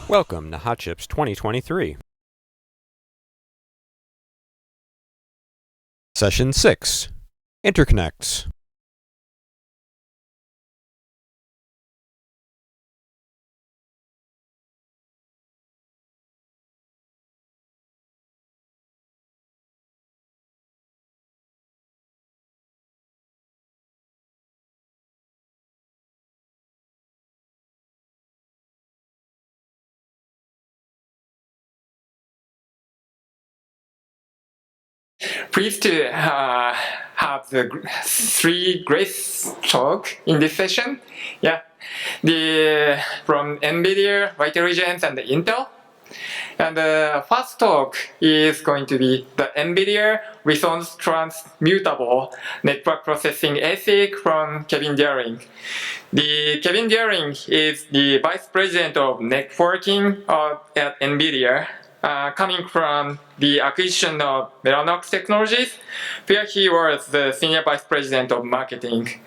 Welcome to Hot Chips 2023. Session 6, Interconnects. Pleased to have the three great talk in this session. Yeah, from NVIDIA, Lightelligence, and Intel. And the first talk is going to be the NVIDIA Response Transmutable Network Processing ASIC from Kevin Deierling. Kevin Deierling is the Vice President of Networking at NVIDIA, coming from the acquisition of Mellanox Technologies, where he was the Senior Vice President of Marketing.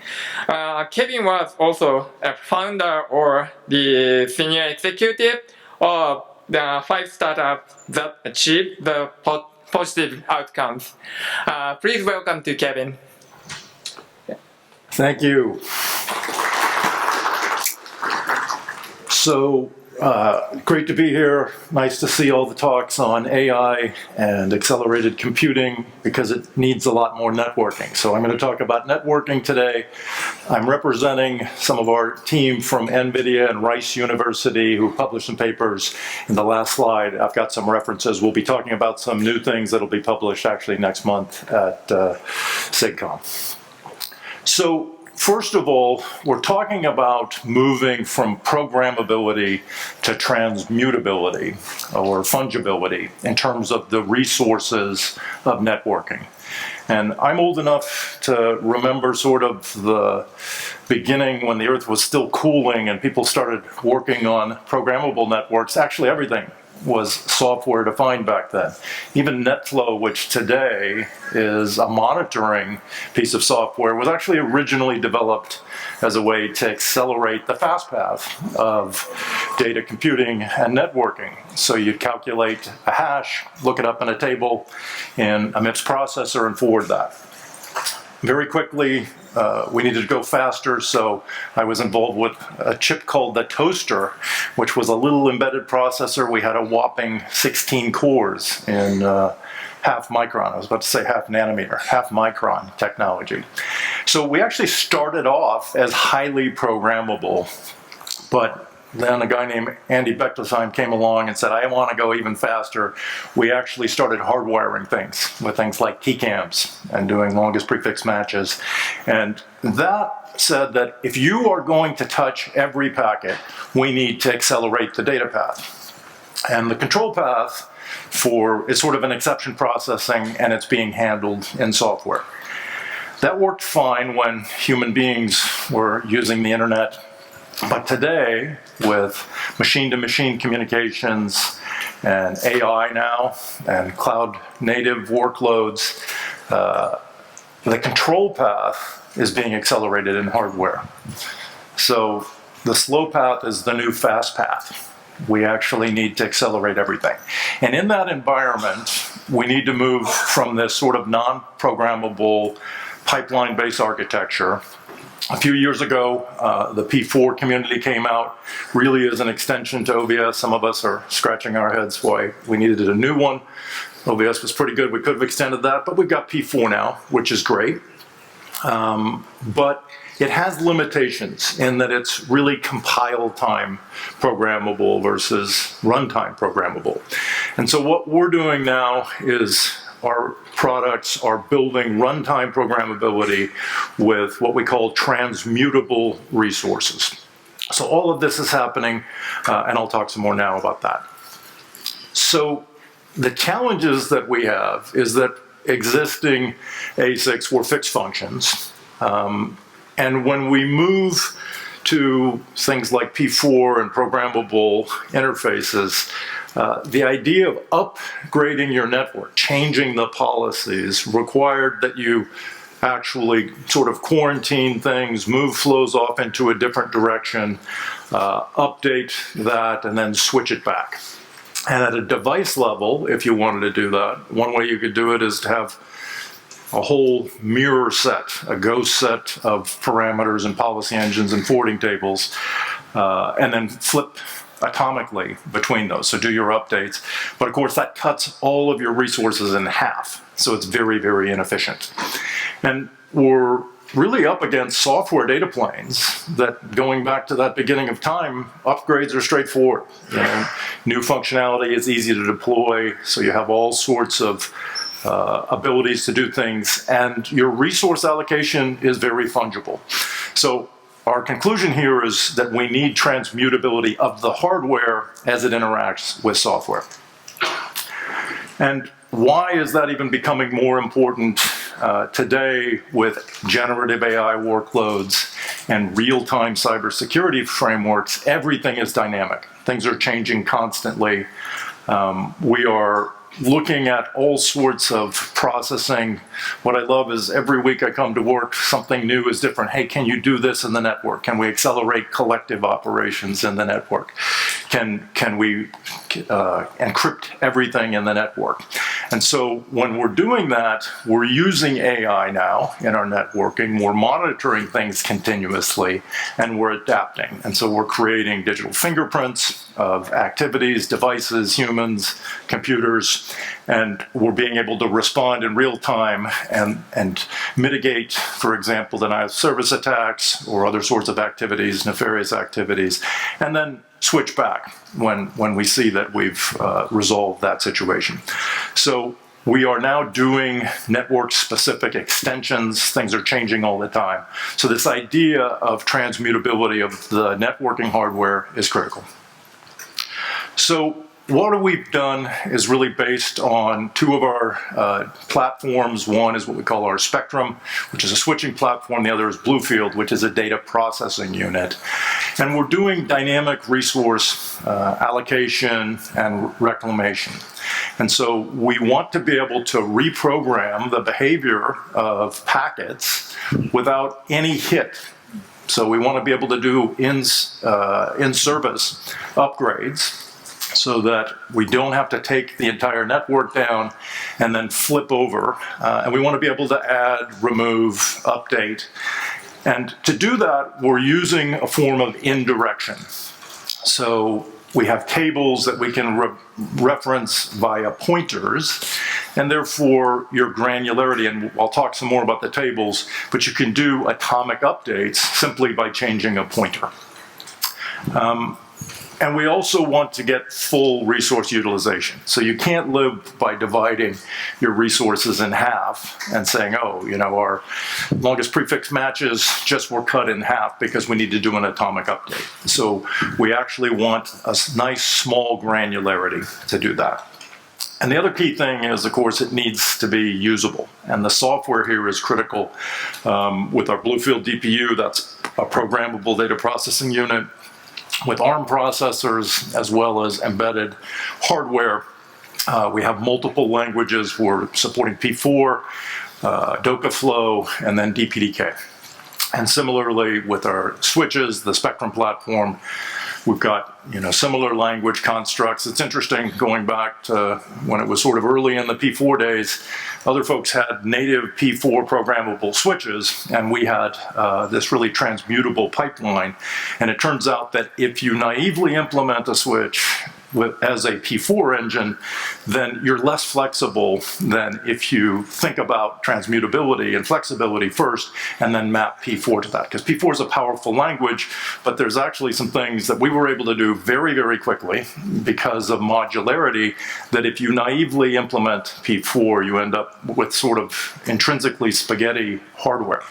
Kevin was also a founder or the Senior Executive of the 5 startups that achieved the positive outcomes. Please welcome to Kevin. Thank you. So, great to be here. Nice to see all the talks on AI and accelerated computing because it needs a lot more networking. So I'm going to talk about networking today. I'm representing some of our team from NVIDIA and Rice University who published some papers. In the last slide, I've got some references. We'll be talking about some new things that'll be published actually next month at SIGCOMM. So, first of all, we're talking about moving from programmability to transmutability or fungibility in terms of the resources of networking. And I'm old enough to remember sort of the beginning when the Earth was still cooling and people started working on programmable networks. Actually, everything was software defined back then. Even NetFlow, which today is a monitoring piece of software, was actually originally developed as a way to accelerate the fast path of data computing and networking. So you'd calculate a hash, look it up in a table in a MIPS processor and forward that. Very quickly, we needed to go faster, so I was involved with a chip called the Toaster, which was a little embedded processor. We had a whopping 16 cores in half micron. I was about to say half nanometer, half micron technology. So we actually started off as highly programmable, but then a guy named Andy Bechtolsheim came along and said, I want to go even faster. We actually started hardwiring things with things like TCAMs and doing longest prefix matches. And that said that if you are going to touch every packet, we need to accelerate the data path. And the control path is sort of an exception processing, and it's being handled in software. That worked fine when human beings were using the internet. But today, with machine-to-machine communications and AI now and cloud-native workloads, the control path is being accelerated in hardware. So the slow path is the new fast path. We actually need to accelerate everything. And in that environment, we need to move from this sort of non-programmable pipeline-based architecture. A few years ago, the P4 community came out, really as an extension to OVS. Some of us are scratching our heads why we needed a new one. OVS was pretty good. We could have extended that, but we've got P4 now, which is great. But it has limitations in that it's really compile time programmable versus runtime programmable. And so what we're doing now is our products are building runtime programmability with what we call transmutable resources. So all of this is happening, and I'll talk some more now about that. So the challenges that we have is that existing ASICs were fixed functions. And when we move to things like P4 and programmable interfaces, the idea of upgrading your network, changing the policies, required that you actually sort of quarantine things, move flows off into a different direction, update that, and then switch it back. And at a device level, if you wanted to do that, one way you could do it is to have a whole mirror set, a ghost set of parameters and policy engines and forwarding tables, and then flip atomically between those. So do your updates. But of course, that cuts all of your resources in half. So it's very, very inefficient. And we're really up against software data planes that, going back to that beginning of time, upgrades are straightforward. You know, new functionality is easy to deploy, so you have all sorts of abilities to do things, and your resource allocation is very fungible. So our conclusion here is that we need transmutability of the hardware as it interacts with software. And why is that even becoming more important today with generative AI workloads and real-time cybersecurity frameworks? Everything is dynamic. Things are changing constantly. We are looking at all sorts of processing. What I love is every week I come to work, something new is different. Hey, can you do this in the network? Can we accelerate collective operations in the network? Can we encrypt everything in the network? And so when we're doing that, we're using AI now in our networking. We're monitoring things continuously, and we're adapting. And so we're creating digital fingerprints of activities, devices, humans, computers, and we're being able to respond in real time and mitigate, for example, denial of service attacks or other sorts of activities, nefarious activities, and then switch back when we see that we've resolved that situation. So we are now doing network-specific extensions. Things are changing all the time. So this idea of transmutability of the networking hardware is critical. So what we've done is really based on two of our platforms. One is what we call our Spectrum, which is a switching platform. The other is Bluefield, which is a data processing unit. And we're doing dynamic resource allocation and reclamation. And so we want to be able to reprogram the behavior of packets without any hit. So we want to be able to do in-service upgrades so that we don't have to take the entire network down and then flip over. And we want to be able to add, remove, update. And to do that, we're using a form of indirection. So we have tables that we can reference via pointers, and therefore your granularity, and I'll talk some more about the tables, but you can do atomic updates simply by changing a pointer. And we also want to get full resource utilization. So you can't live by dividing your resources in half and saying, oh, you know, our longest prefix matches just were cut in half because we need to do an atomic update. So we actually want a nice small granularity to do that. And the other key thing is, of course, it needs to be usable. And the software here is critical. With our Bluefield DPU, that's a programmable data processing unit. With ARM processors, as well as embedded hardware, we have multiple languages. We're supporting P4, Dokaflow, and then DPDK. And similarly, with our switches, the Spectrum platform, we've got, you know, similar language constructs. It's interesting, going back to when it was sort of early in the P4 days, other folks had native P4 programmable switches, and we had this really transmutable pipeline. And it turns out that if you naively implement a switch as a P4 engine, then you're less flexible than if you think about transmutability and flexibility first and then map P4 to that. Because P4 is a powerful language, but there's actually some things that we were able to do very, very quickly because of modularity, that if you naively implement P4, you end up with sort of intrinsically spaghetti hardware.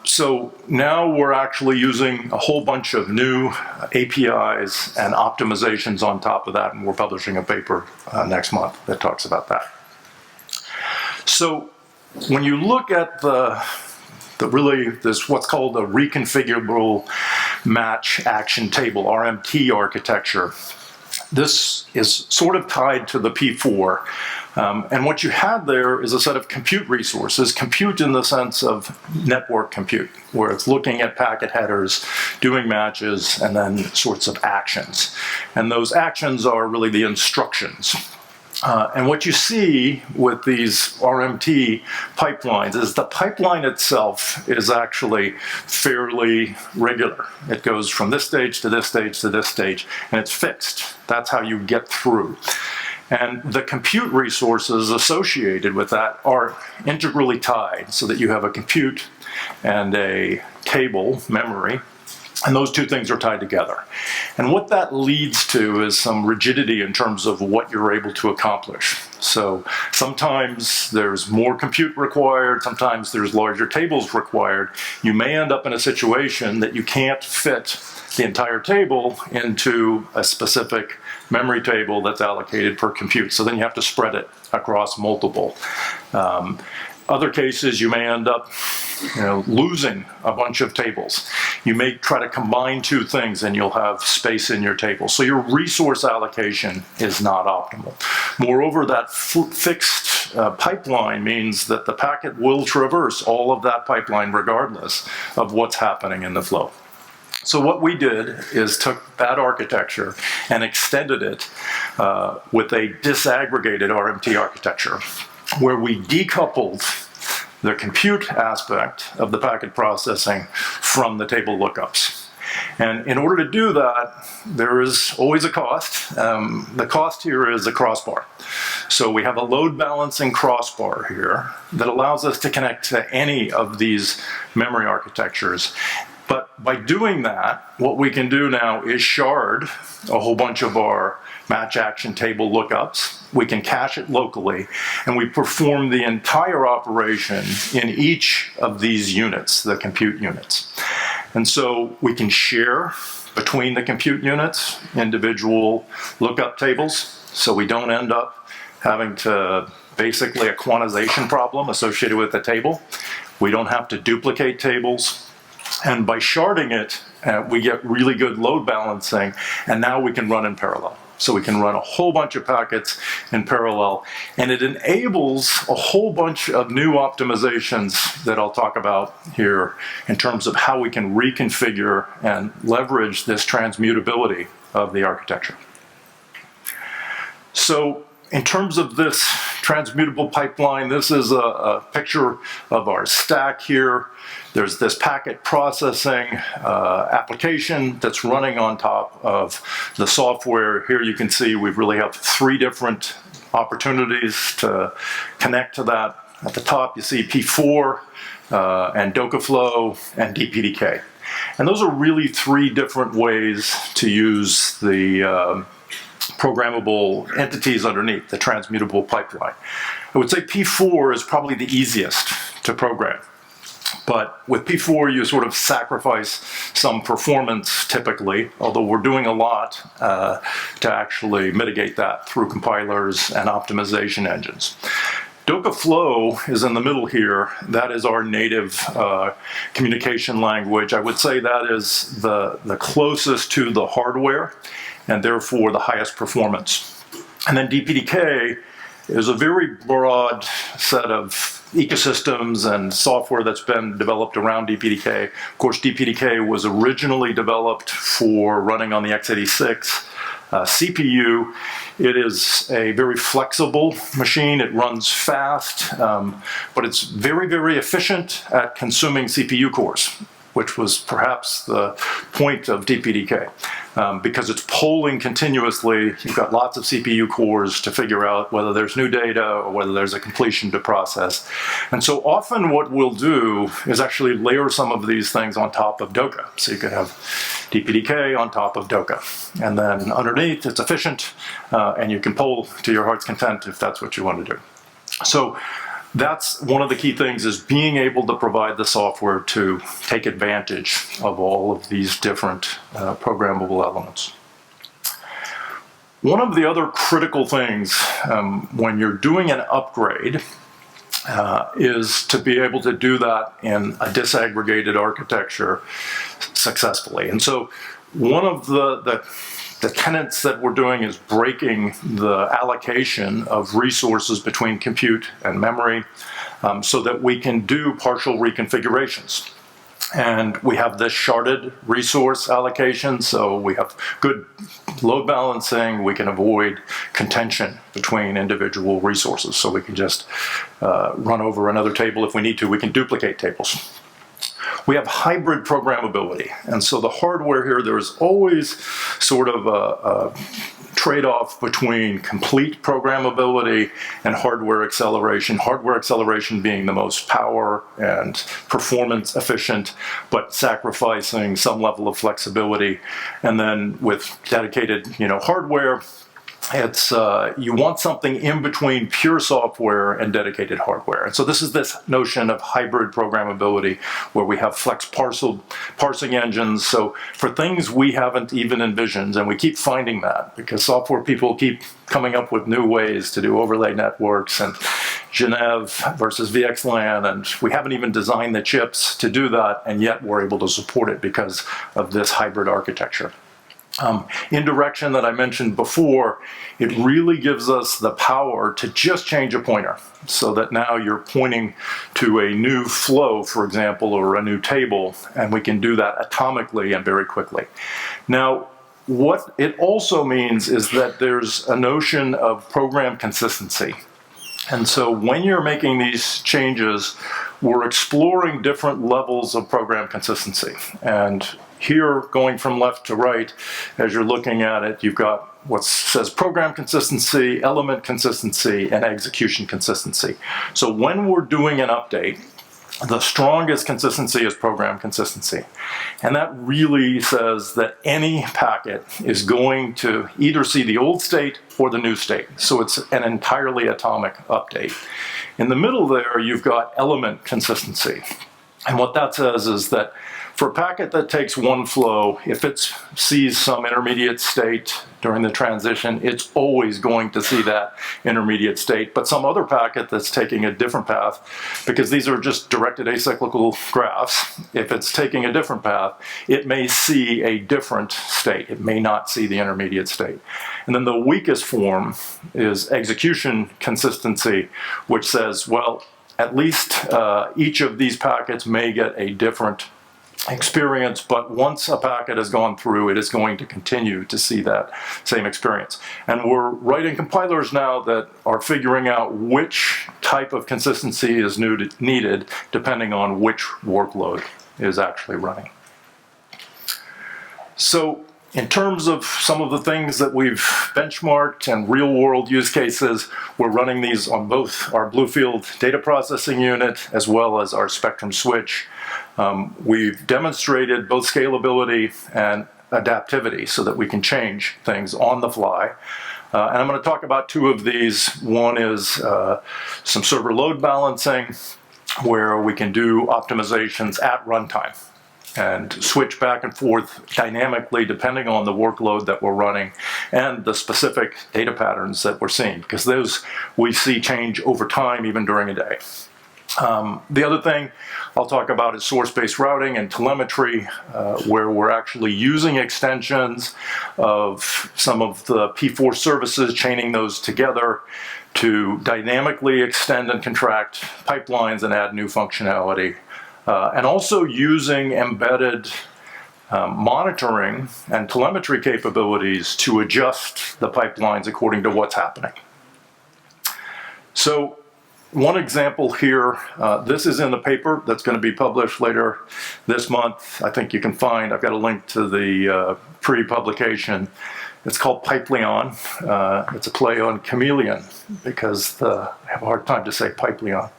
So now we're actually using a whole bunch of new APIs and optimizations on top of that, and we're publishing a paper next month that talks about that. So when you look at this what's called a reconfigurable match action table, RMT architecture, this is sort of tied to the P4. And what you had there is a set of compute resources, compute in the sense of network compute, where it's looking at packet headers, doing matches, and then sorts of actions. And those actions are really the instructions. And what you see with these RMT pipelines is the pipeline itself is actually fairly regular. It goes from this stage to this stage to this stage, and it's fixed. That's how you get through. And the compute resources associated with that are integrally tied so that you have a compute and a table memory. And those two things are tied together. And what that leads to is some rigidity in terms of what you're able to accomplish. So sometimes there's more compute required, sometimes there's larger tables required. You may end up in a situation that you can't fit the entire table into a specific memory table that's allocated per compute. So then you have to spread it across multiple. Other cases, you may end up losing a bunch of tables. You may try to combine two things and you'll have space in your table. So your resource allocation is not optimal. Moreover, that fixed pipeline means that the packet will traverse all of that pipeline regardless of what's happening in the flow. So what we did is took that architecture and extended it with a disaggregated RMT architecture, where we decoupled the compute aspect of the packet processing from the table lookups. And in order to do that, there is always a cost. The cost here is a crossbar. So we have a load balancing crossbar here that allows us to connect to any of these memory architectures. But by doing that, what we can do now is shard a whole bunch of our match action table lookups. We can cache it locally, and we perform the entire operation in each of these units, the compute units. And so we can share between the compute units individual lookup tables, so we don't end up having to basically a quantization problem associated with the table. We don't have to duplicate tables. And by sharding it, we get really good load balancing, and now we can run in parallel. So we can run a whole bunch of packets in parallel, and it enables a whole bunch of new optimizations that I'll talk about here in terms of how we can reconfigure and leverage this transmutability of the architecture. So in terms of this transmutable pipeline, this is a picture of our stack here. There's this packet processing application that's running on top of the software. Here you can see we really have three different opportunities to connect to that. At the top you see P4 and Dokaflow and DPDK. And those are really three different ways to use the programmable entities underneath the transmutable pipeline. I would say P4 is probably the easiest to program. But with P4, you sort of sacrifice some performance typically, although we're doing a lot to actually mitigate that through compilers and optimization engines. Dokaflow is in the middle here. That is our native communication language. I would say that is the closest to the hardware and therefore the highest performance. And then DPDK is a very broad set of ecosystems and software that's been developed around DPDK. Of course, DPDK was originally developed for running on the x86 CPU. It is a very flexible machine. It runs fast, but it's very, very efficient at consuming CPU cores, which was perhaps the point of DPDK. Because it's polling continuously, you've got lots of CPU cores to figure out whether there's new data or whether there's a completion to process. And so often what we'll do is actually layer some of these things on top of Doka. So you could have DPDK on top of Doka. And then underneath, it's efficient, and you can poll to your heart's content if that's what you want to do. So that's one of the key things, is being able to provide the software to take advantage of all of these different programmable elements. One of the other critical things when you're doing an upgrade is to be able to do that in a disaggregated architecture successfully. And so one of the the tenets that we're doing is breaking the allocation of resources between compute and memory so that we can do partial reconfigurations. And we have this sharded resource allocation, so we have good load balancing. We can avoid contention between individual resources, so we can just run over another table if we need to. We can duplicate tables. We have hybrid programmability, and so the hardware here, there's always sort of a trade-off between complete programmability and hardware acceleration being the most power and performance efficient, but sacrificing some level of flexibility. And then with dedicated, hardware, it's you want something in between pure software and dedicated hardware. And so this is this notion of hybrid programmability where we have flex parsing engines. So for things we haven't even envisioned, and we keep finding that because software people keep coming up with new ways to do overlay networks and Genève versus VXLAN, and we haven't even designed the chips to do that, and yet we're able to support it because of this hybrid architecture. Indirection that I mentioned before, it really gives us the power to just change a pointer so that now you're pointing to a new flow, for example, or a new table, and we can do that atomically and very quickly. Now, what it also means is that there's a notion of program consistency. And so when you're making these changes, we're exploring different levels of program consistency. And here, going from left to right, as you're looking at it, you've got what says program consistency, element consistency, and execution consistency. So when we're doing an update, the strongest consistency is program consistency. And that really says that any packet is going to either see the old state or the new state. So it's an entirely atomic update. In the middle there, you've got element consistency. And what that says is that for a packet that takes one flow, if it sees some intermediate state during the transition, it's always going to see that intermediate state. But some other packet that's taking a different path, because these are just directed acyclical graphs, if it's taking a different path, it may see a different state. It may not see the intermediate state. And then the weakest form is execution consistency, which says, well, at least each of these packets may get a different experience, but once a packet has gone through, it is going to continue to see that same experience. And we're writing compilers now that are figuring out which type of consistency is needed depending on which workload is actually running. So in terms of some of the things that we've benchmarked and real-world use cases, we're running these on both our Bluefield data processing unit as well as our Spectrum switch. We've demonstrated both scalability and adaptivity so that we can change things on the fly. And I'm going to talk about two of these. One is some server load balancing, where we can do optimizations at runtime and switch back and forth dynamically depending on the workload that we're running and the specific data patterns that we're seeing, because those we see change over time even during a day. The other thing I'll talk about is source-based routing and telemetry, where we're actually using extensions of some of the P4 services, chaining those together to dynamically extend and contract pipelines and add new functionality. And also using embedded monitoring and telemetry capabilities to adjust the pipelines according to what's happening. So one example here, this is in the paper that's going to be published later this month. I think you can find, I've got a link to the pre-publication. It's called Pipeleon. It's a play on chameleon because I have a hard time to say Pipeleon.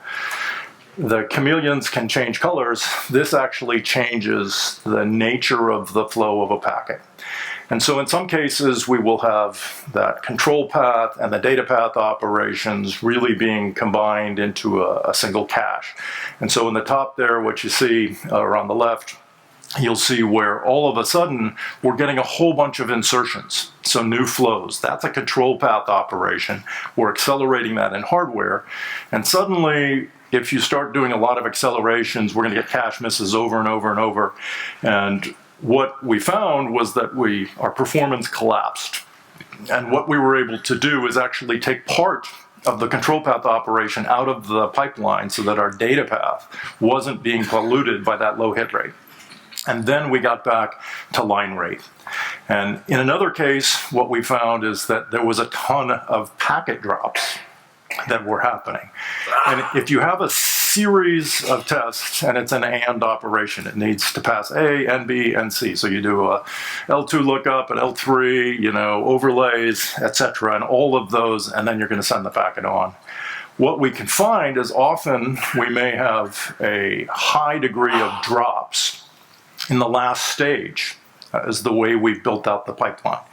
The chameleons can change colors. This actually changes the nature of the flow of a packet. And so in some cases, we will have that control path and the data path operations really being combined into a single cache. And so in the top there, what you see, or on the left, you'll see where all of a sudden we're getting a whole bunch of insertions. So new flows, that's a control path operation. We're accelerating that in hardware. And suddenly, if you start doing a lot of accelerations, we're going to get cache misses over and over and over. And what we found was that our performance collapsed. And what we were able to do is actually take part of the control path operation out of the pipeline so that our data path wasn't being polluted by that low hit rate. And then we got back to line rate. And in another case, what we found is that there was a ton of packet drops that were happening. And if you have a series of tests and it's an AND operation, it needs to pass A and B and C. So you do a L2 lookup, an L3, overlays, etc., and all of those, and then you're going to send the packet on. What we can find is often we may have a high degree of drops in the last stage, is the way we've built out the pipeline.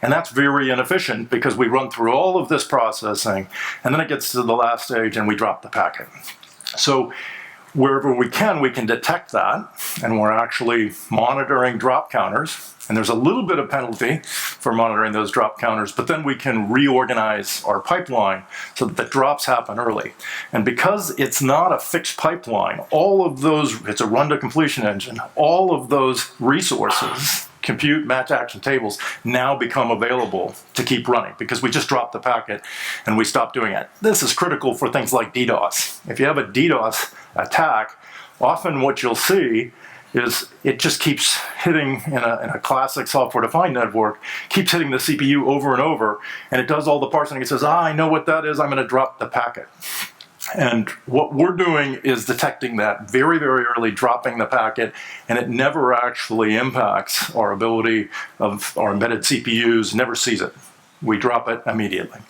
And that's very inefficient because we run through all of this processing and then it gets to the last stage and we drop the packet. So wherever we can detect that, and we're actually monitoring drop counters. And there's a little bit of penalty for monitoring those drop counters, but then we can reorganize our pipeline so that the drops happen early. And because it's not a fixed pipeline, all of those, it's a run to completion engine, all of those resources, compute, match, action tables, now become available to keep running because we just dropped the packet and we stopped doing it. This is critical for things like DDoS. If you have a DDoS attack, often what you'll see is it just keeps hitting in a classic software-defined network, keeps hitting the CPU over and over, and it does all the parsing. It says, I know what that is, I'm going to drop the packet. And what we're doing is detecting that very, very early, dropping the packet, and it never actually impacts our ability of our embedded CPUs, never sees it. We drop it immediately.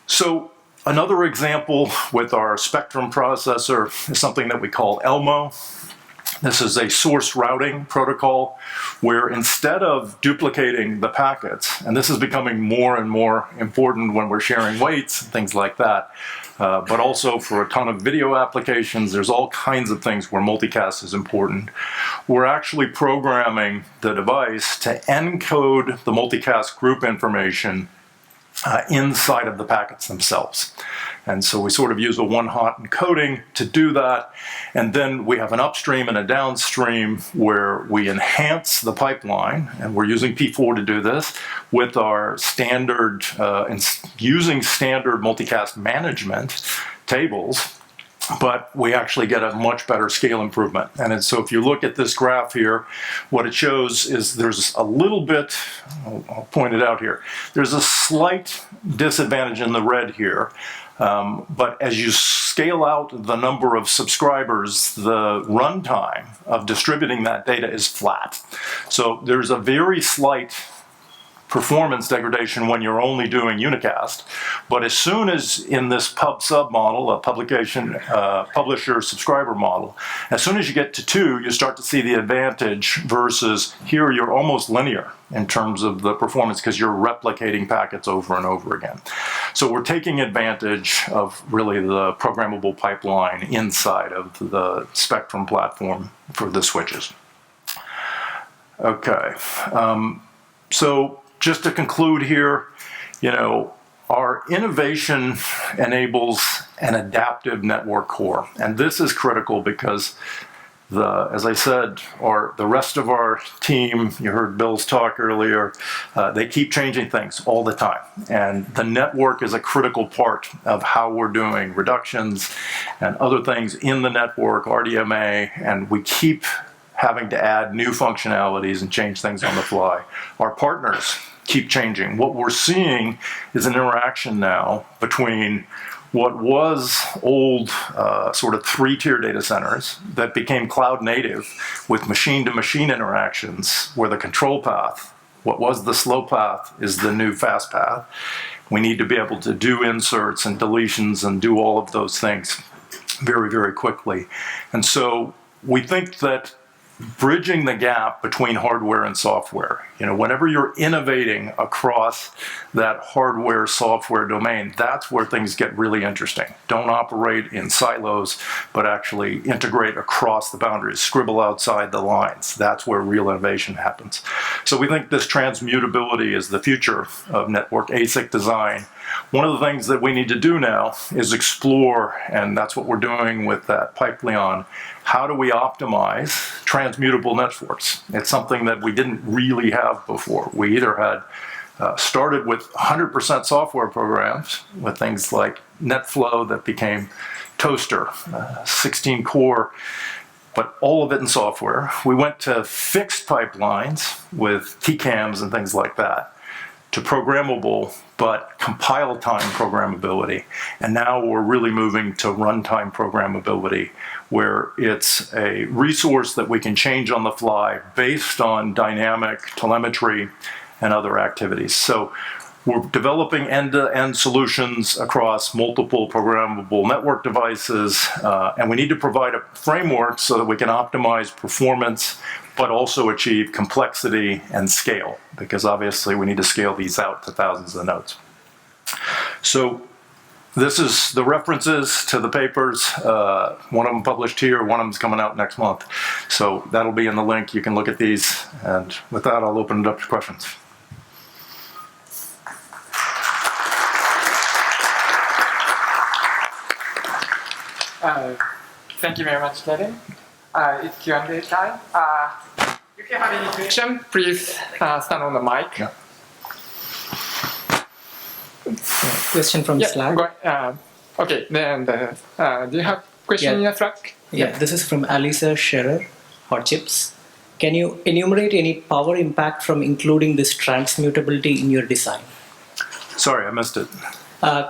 So another example with our Spectrum processor is something that we call ELMO. This is a source routing protocol where instead of duplicating the packets, and this is becoming more and more important when we're sharing weights and things like that, but also for a ton of video applications, there's all kinds of things where multicast is important. We're actually programming the device to encode the multicast group information inside of the packets themselves. And so we sort of use a one-hot encoding to do that. And then we have an upstream and a downstream where we enhance the pipeline, and we're using P4 to do this with our standard, using standard multicast management tables, but we actually get a much better scale improvement. And so if you look at this graph here, what it shows is there's a little bit, I'll point it out here, there's a slight disadvantage in the red here. But as you scale out the number of subscribers, the runtime of distributing that data is flat. So there's a very slight performance degradation when you're only doing unicast, but as soon as in this pub-sub model, a publisher-subscriber model, as soon as you get to 2, you start to see the advantage versus here you're almost linear in terms of the performance because you're replicating packets over and over again. So we're taking advantage of really the programmable pipeline inside of the Spectrum platform for the switches. Okay, so just to conclude here, our innovation enables an adaptive network core. And this is critical because as I said, the rest of our team, you heard Bill's talk earlier, they keep changing things all the time. And the network is a critical part of how we're doing reductions and other things in the network, RDMA, and we keep having to add new functionalities and change things on the fly. Our partners keep changing. What we're seeing is an interaction now between what was old sort of 3-tier data centers that became cloud native with machine-to-machine interactions where the control path, what was the slow path, is the new fast path. We need to be able to do inserts and deletions and do all of those things very, very quickly. And so we think that bridging the gap between hardware and software. Whenever you're innovating across that hardware-software domain, that's where things get really interesting. Don't operate in silos, but actually integrate across the boundaries, scribble outside the lines. That's where real innovation happens. So we think this transmutability is the future of network ASIC design. One of the things that we need to do now is explore, and that's what we're doing with that Pipeline, how do we optimize transmutable networks? It's something that we didn't really have before. We either had started with 100% software programs with things like NetFlow that became Toaster, 16 core, but all of it in software. We went to fixed pipelines with TCAMs and things like that, to programmable, but compile time programmability. And now we're really moving to runtime programmability, where it's a resource that we can change on the fly based on dynamic telemetry and other activities. So we're developing end-to-end solutions across multiple programmable network devices, and we need to provide a framework so that we can optimize performance, but also achieve complexity and scale, because obviously we need to scale these out to thousands of nodes. So this is the references to the papers. One of them published here, one of them's coming out next month. So that'll be in the link. You can look at these. And with that, I'll open it up to questions. Thank you very much, Kevin. It's Q&A time. If you have any question, please stand on the mic. Yeah. Question from Slack. Okay, then do you have question in your Slack? Yeah, this is from Alisa Scherer, Hot Chips. Can you enumerate any power impact from including this transmutability in your design? Sorry, I missed it.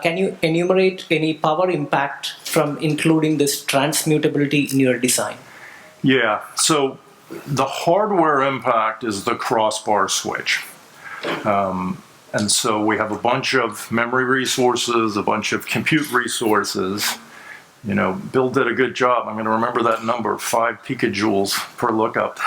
Can you enumerate any power impact from including this transmutability in your design? Yeah, so the hardware impact is the crossbar switch. And so we have a bunch of memory resources, a bunch of compute resources. You know, Bill did a good job. I'm going to remember that number, 5 picojoules per lookup.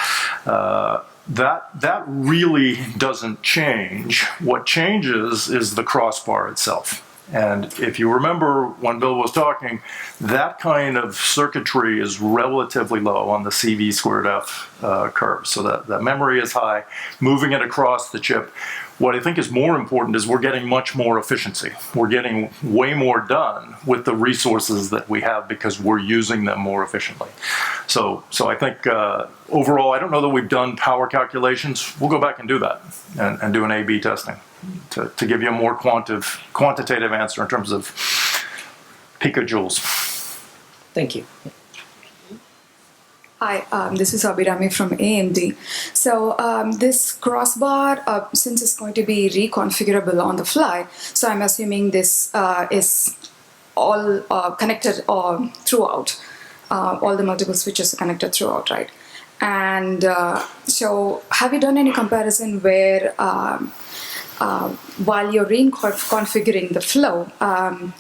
That really doesn't change. What changes is the crossbar itself. And if you remember when Bill was talking, that kind of circuitry is relatively low on the CV squared F curve. So that memory is high, moving it across the chip. What I think is more important is we're getting much more efficiency. We're getting way more done with the resources that we have because we're using them more efficiently. So I think overall, I don't know that we've done power calculations. We'll go back and do that and do an A/B testing to give you a more quantitative answer in terms of picojoules. Thank you. Hi, this is Abhirami from AMD. So this crossbar, since it's going to be reconfigurable on the fly, so I'm assuming this is all connected throughout. All the multiple switches are connected throughout, right? And so have you done any comparison where while you're reconfiguring the flow,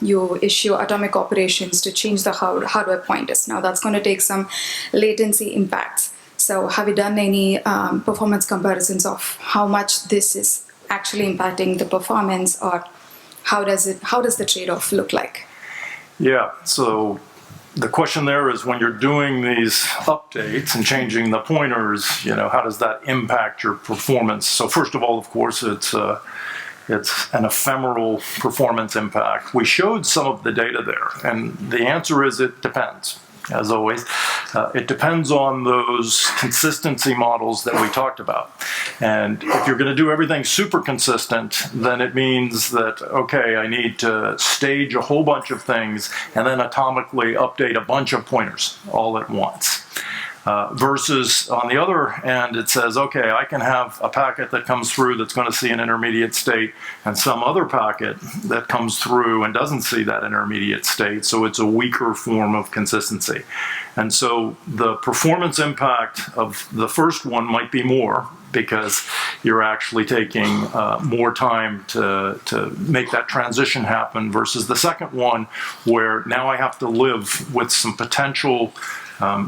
you issue atomic operations to change the hardware pointers. Now that's going to take some latency impacts. So have you done any performance comparisons of how much this is actually impacting the performance, or how does the trade-off look like? Yeah, so the question there is when you're doing these updates and changing the pointers, you know, how does that impact your performance? So first of all, of course, it's an ephemeral performance impact. We showed some of the data there, and the answer is it depends. As always, it depends on those consistency models that we talked about. And if you're going to do everything super consistent, then it means that, okay, I need to stage a whole bunch of things and then atomically update a bunch of pointers all at once. Versus on the other end, it says, okay, I can have a packet that comes through that's going to see an intermediate state and some other packet that comes through and doesn't see that intermediate state. So it's a weaker form of consistency. And so the performance impact of the first one might be more because you're actually taking more time to make that transition happen versus the second one where now I have to live with some potential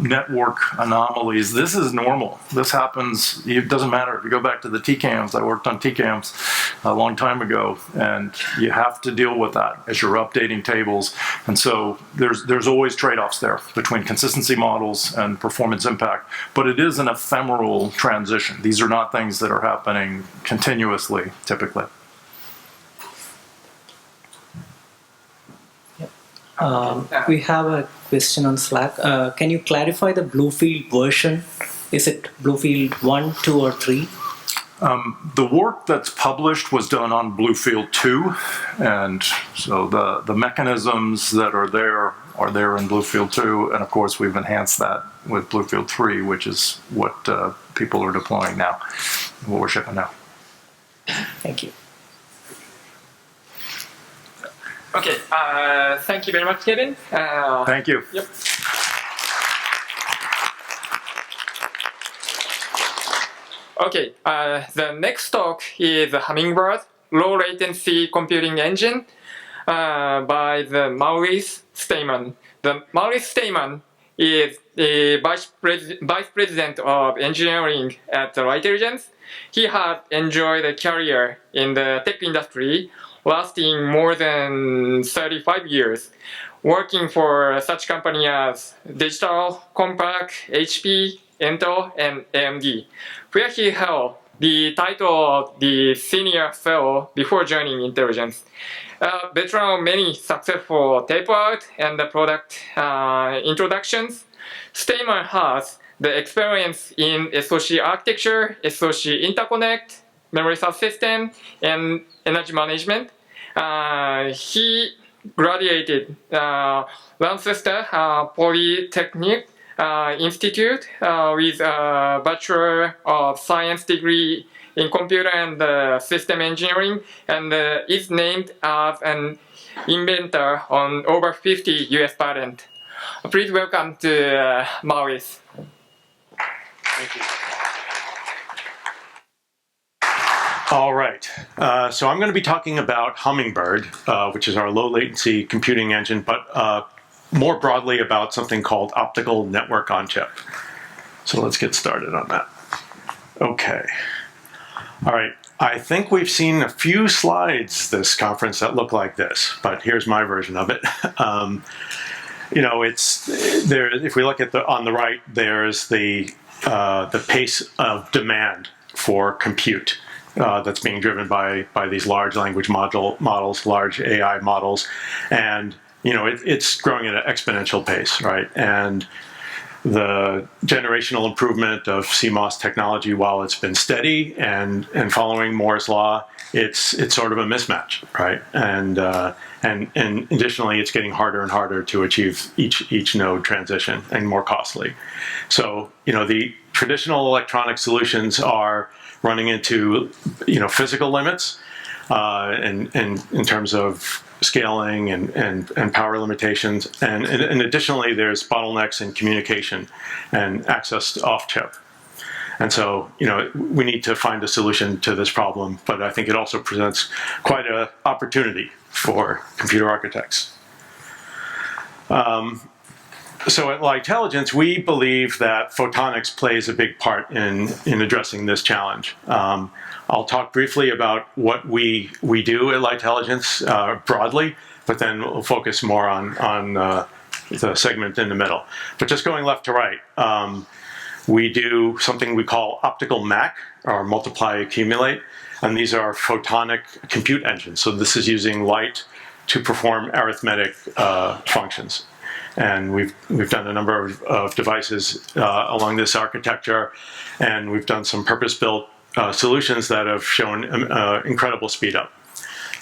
network anomalies. This is normal. This happens. It doesn't matter. If you go back to the TCAMs, I worked on TCAMs a long time ago, and you have to deal with that as you're updating tables. And so there's always trade-offs there between consistency models and performance impact. But it is an ephemeral transition. These are not things that are happening continuously, typically. We have a question on Slack. Can you clarify the Bluefield version? Is it Bluefield 1, 2, or 3? The work that's published was done on Bluefield 2, and so the mechanisms that are there in Bluefield 2, and of course we've enhanced that with Bluefield 3, which is what people are deploying now, what we're shipping now. Thank you. Okay, thank you very much, Kevin. Thank you. Yep. Okay, the next talk is Hummingbird, Low-Latency Computing Engine by the Maurice Steinman. The Maurice Steinman is the Vice President of Engineering at Lightelligence. He has enjoyed a career in the tech industry lasting more than 35 years, working for such companies as Digital, Compaq, HP, Intel, and AMD, where he held the title of the Senior Fellow before joining Intelligence. A veteran of many successful tape-out and product introductions, Steinman has the experience in SoC architecture, SoC interconnect, memory subsystem, and energy management. He graduated Lancaster Polytechnic Institute with a Bachelor of Science degree in Computer and System Engineering, and is named as an inventor on over 50 US patents. Please welcome to Maurice. Thank you. All right, so I'm going to be talking about Hummingbird, which is our low-latency computing engine, but more broadly about something called optical network on chip. So let's get started on that. Okay. All right, I think we've seen a few slides this conference that look like this, but here's my version of it. You know, it's there. If we look at on the right, there's the pace of demand for compute. That's being driven by these large language models, large AI models, and you know it's growing at an exponential pace, right? And the generational improvement of CMOS technology, while it's been steady and following Moore's law, it's sort of a mismatch, right? And additionally, it's getting harder and harder to achieve each node transition and more costly. So you know the traditional electronic solutions are running into physical limits and in terms of scaling and power limitations, and additionally there's bottlenecks in communication and access to off-chip. And so we need to find a solution to this problem, but I think it also presents quite an opportunity for computer architects. So at Lightelligence, we believe that photonics plays a big part in addressing this challenge. I'll talk briefly about what we do at Lightelligence broadly, but then we'll focus more on the segment in the middle. But just going left to right, we do something we call optical MAC, or multiply accumulate, and these are photonic compute engines. So this is using light to perform arithmetic functions. And we've done a number of devices along this architecture, and we've done some purpose-built solutions that have shown incredible speed up.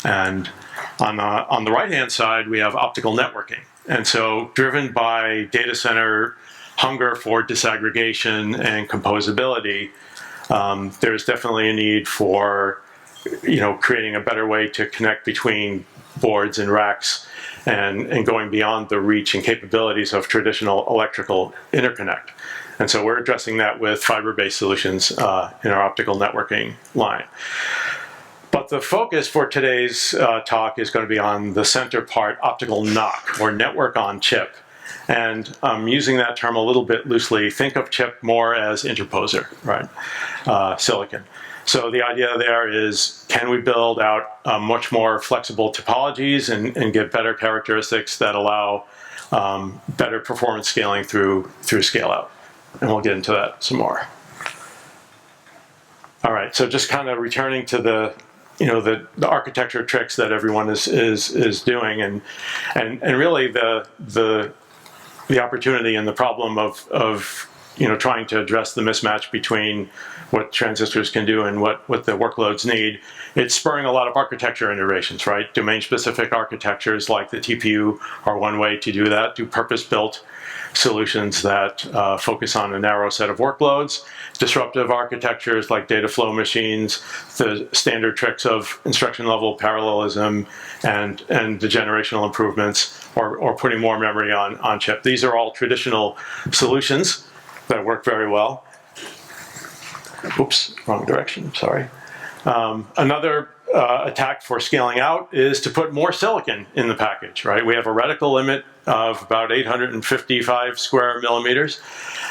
And on the right-hand side, we have optical networking. And so driven by data center hunger for disaggregation and composability, there's definitely a need for creating a better way to connect between boards and racks and going beyond the reach and capabilities of traditional electrical interconnect. And so we're addressing that with fiber-based solutions in our optical networking line. But the focus for today's talk is going to be on the center part, optical NoC, or network on chip. And I'm using that term a little bit loosely. Think of chip more as interposer, right? Silicon. So the idea there is, can we build out much more flexible topologies and get better characteristics that allow better performance scaling through scale out? And we'll get into that some more. All right, so just kind of returning to the the architecture tricks that everyone is doing, and really the opportunity and the problem of trying to address the mismatch between what transistors can do and what the workloads need. It's spurring a lot of architecture innovations, right? Domain-specific architectures like the TPU are one way to do that. Do purpose-built solutions that focus on a narrow set of workloads. Disruptive architectures like data flow machines, the standard tricks of instruction-level parallelism, and the generational improvements, or putting more memory on chip. These are all traditional solutions that work very well. Oops, wrong direction, sorry. Another attack for scaling out is to put more silicon in the package, right? We have a reticle limit of about 855 square millimeters,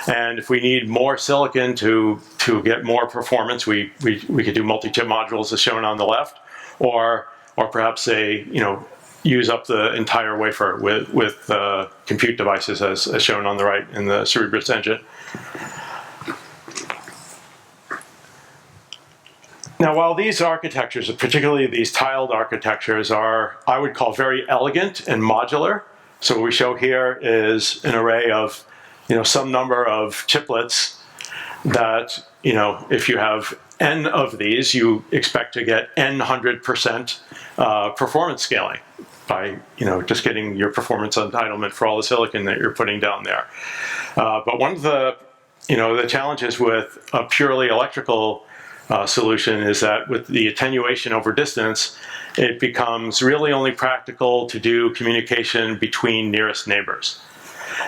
and if we need more silicon to get more performance, we could do multi-chip modules as shown on the left, or perhaps use up the entire wafer with compute devices as shown on the right in the Cerebrus engine. Now, while these architectures, particularly these tiled architectures, are, I would call, very elegant and modular. So what we show here is an array of, some number of chiplets that, if you have n of these, you expect to get n 100% performance scaling by, just getting your performance entitlement for all the silicon that you're putting down there. But one of the, the challenges with a purely electrical solution is that with the attenuation over distance, it becomes really only practical to do communication between nearest neighbors.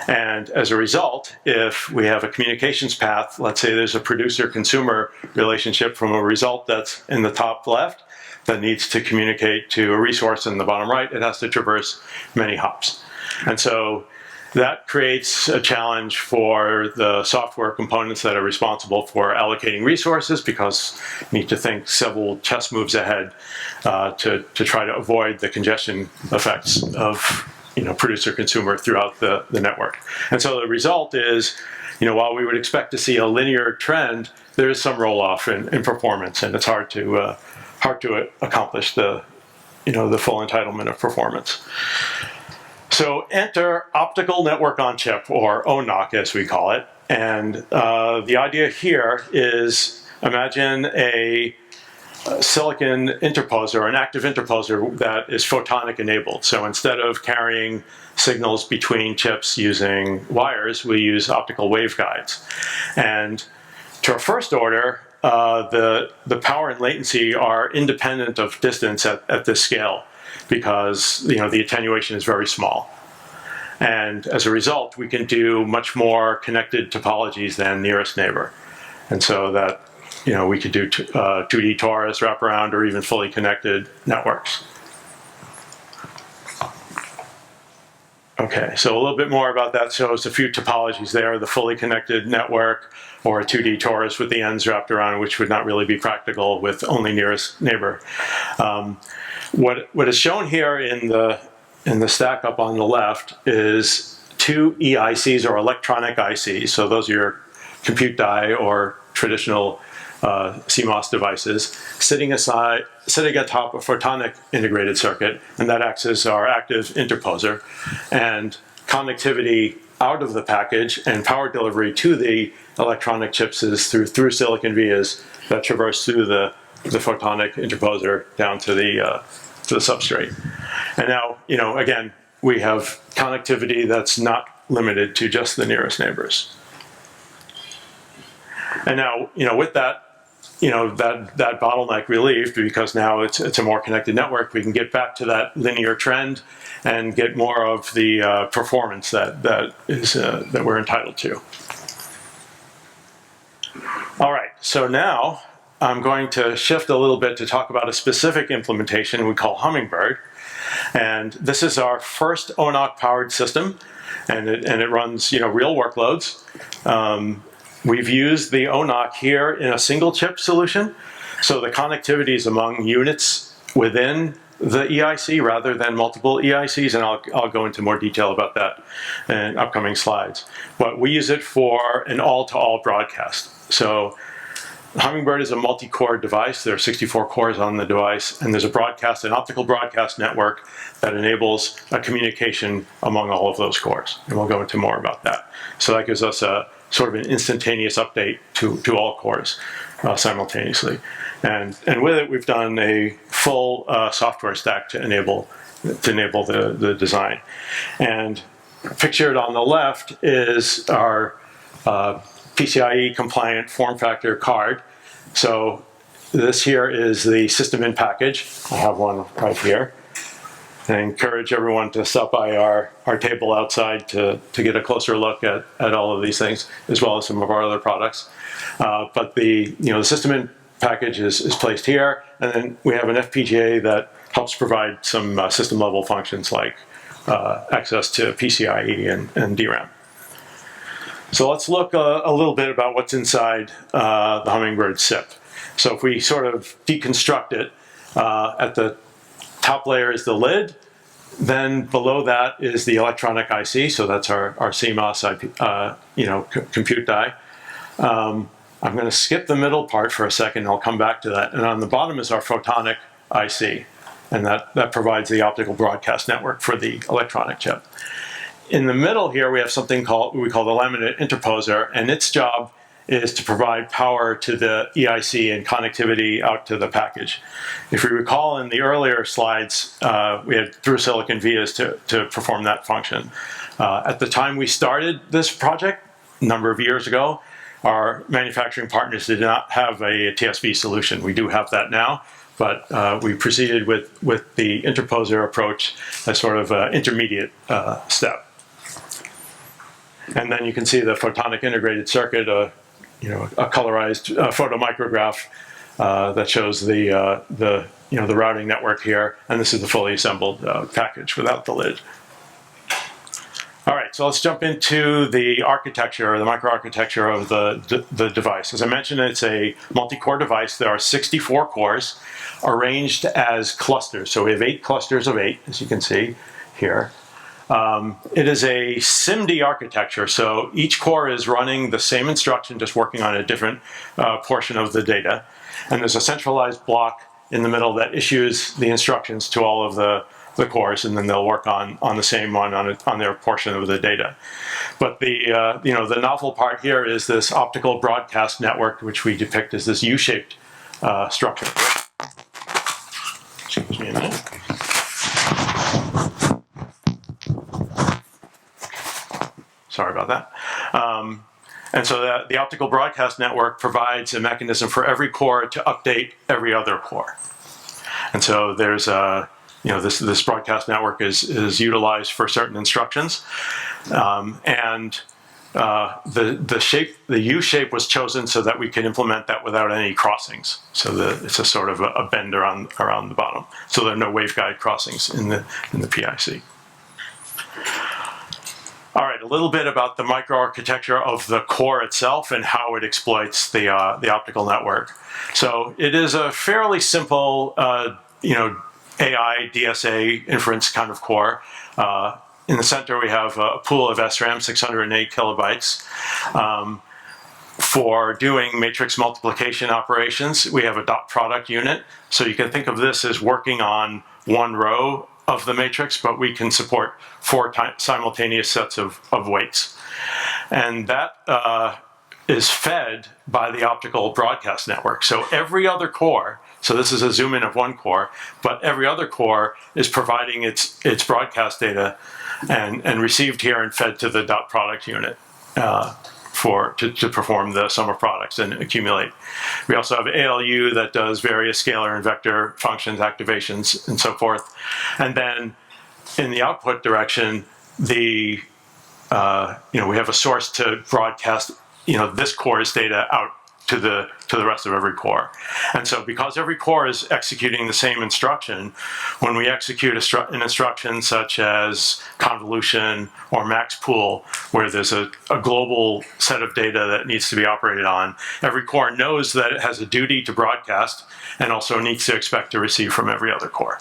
And as a result, if we have a communications path, let's say there's a producer-consumer relationship from a result that's in the top left that needs to communicate to a resource in the bottom right, it has to traverse many hops. And so that creates a challenge for the software components that are responsible for allocating resources, because you need to think several chess moves ahead to try to avoid the congestion effects of producer-consumer throughout the network. And so the result is, while we would expect to see a linear trend, there is some roll-off in performance, and it's hard to accomplish the full entitlement of performance. So enter optical network on chip, or ONOC as we call it. And the idea here is, imagine a silicon interposer, or an active interposer that is photonic enabled. So instead of carrying signals between chips using wires, we use optical waveguides. And to our first order, the power and latency are independent of distance at this scale, because the attenuation is very small. And as a result, we can do much more connected topologies than nearest neighbor. And so that we could do 2D torus, wraparound, or even fully connected networks. Okay, so a little bit more about that. So it's a few topologies there: the fully connected network, or a 2D torus with the ends wrapped around, which would not really be practical with only nearest neighbor. What is shown here in the stack up on the left is two EICs, or electronic ICs. So those are your compute die or traditional CMOS devices, sitting atop a photonic integrated circuit, and that acts as our active interposer. And connectivity out of the package and power delivery to the electronic chips is through silicon vias that traverse through the photonic interposer down to the substrate. And now, again, we have connectivity that's not limited to just the nearest neighbors. And now, with that, that bottleneck relieved, because now it's a more connected network, we can get back to that linear trend and get more of the performance that we're entitled to. All right, so now I'm going to shift a little bit to talk about a specific implementation we call Hummingbird. And this is our first ONOC-powered system, and it runs real workloads. We've used the ONOC here in a single chip solution, so the connectivity is among units within the EIC rather than multiple EICs, and I'll go into more detail about that in upcoming slides. But we use it for an all-to-all broadcast. So Hummingbird is a multi-core device. There are 64 cores on the device, and there's an optical broadcast network that enables a communication among all of those cores. And we'll go into more about that. So that gives us a sort of an instantaneous update to all cores simultaneously. And with it, we've done a full software stack to enable the design. And pictured on the left is our PCIe compliant form factor card. So this here is the system in package. I have one right here. I encourage everyone to stop by our table outside to get a closer look at all of these things, as well as some of our other products. But the system in package is placed here, and then we have an FPGA that helps provide some system level functions like access to PCIe and DRAM. So let's look a little bit about what's inside the Hummingbird SIP. So if we sort of deconstruct it, at the top layer is the lid, then below that is the electronic IC, so that's our CMOS IP, compute die. I'm going to skip the middle part for a second, I'll come back to that. And on the bottom is our Photonic IC, and that provides the optical broadcast network for the electronic chip. In the middle here, we have something we call the laminate interposer, and its job is to provide power to the EIC and connectivity out to the package. If you recall in the earlier slides, we had through silicon vias to perform that function. At the time we started this project, a number of years ago, our manufacturing partners did not have a TSV solution. We do have that now, but we proceeded with the interposer approach as sort of an intermediate step. And then you can see the photonic integrated circuit, a colorized photomicrograph that shows the routing network here, and this is the fully assembled package without the lid. All right, so let's jump into the architecture, or the microarchitecture of the device. As I mentioned, it's a multi-core device. There are 64 cores arranged as clusters. So we have 8 clusters of 8, as you can see here. It is a SIMD architecture, so each core is running the same instruction, just working on a different portion of the data. And there's a centralized block in the middle that issues the instructions to all of the cores, and then they'll work on the same one on their portion of the data. But the novel part here is this optical broadcast network, which we depict as this U-shaped structure. Excuse me a minute. Sorry about that. And so the optical broadcast network provides a mechanism for every core to update every other core. And so there's this broadcast network is utilized for certain instructions, and the U shape was chosen so that we can implement that without any crossings. So it's a sort of a bend around the bottom. So there are no waveguide crossings in the PIC. All right, a little bit about the microarchitecture of the core itself and how it exploits the optical network. So it is a fairly simple, AI, DSA inference kind of core. In the center, we have a pool of SRAM, 608 kilobytes. For doing matrix multiplication operations, we have a dot product unit. So you can think of this as working on one row of the matrix, but we can support 4 simultaneous sets of weights. And that is fed by the optical broadcast network. So every other core, so this is a zoom in of one core, but every other core is providing its broadcast data and received here and fed to the dot product unit to perform the sum of products and accumulate. We also have ALU that does various scalar and vector functions, activations, and so forth. And then in the output direction, we have a source to broadcast this core's data out to the rest of every core. And so because every core is executing the same instruction, when we execute an instruction such as convolution or max pool, where there's a global set of data that needs to be operated on, every core knows that it has a duty to broadcast and also needs to expect to receive from every other core.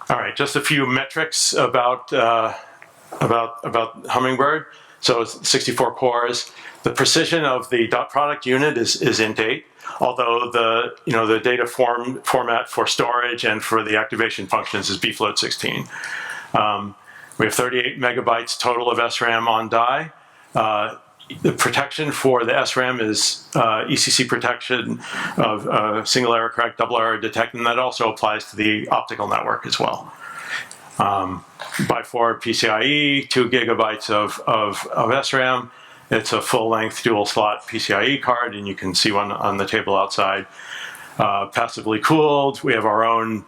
All right, just a few metrics about about Hummingbird. So it's 64 cores. The precision of the dot product unit is int 8, although the data format for storage and for the activation functions is bfloat 16. We have 38 megabytes total of SRAM on die. The protection for the SRAM is ECC protection of single error correct, double error detect, and that also applies to the optical network as well. By 4 PCIe, 2 gigabytes of SRAM. It's a full-length dual-slot PCIe card, and you can see one on the table outside. Passively cooled. We have our own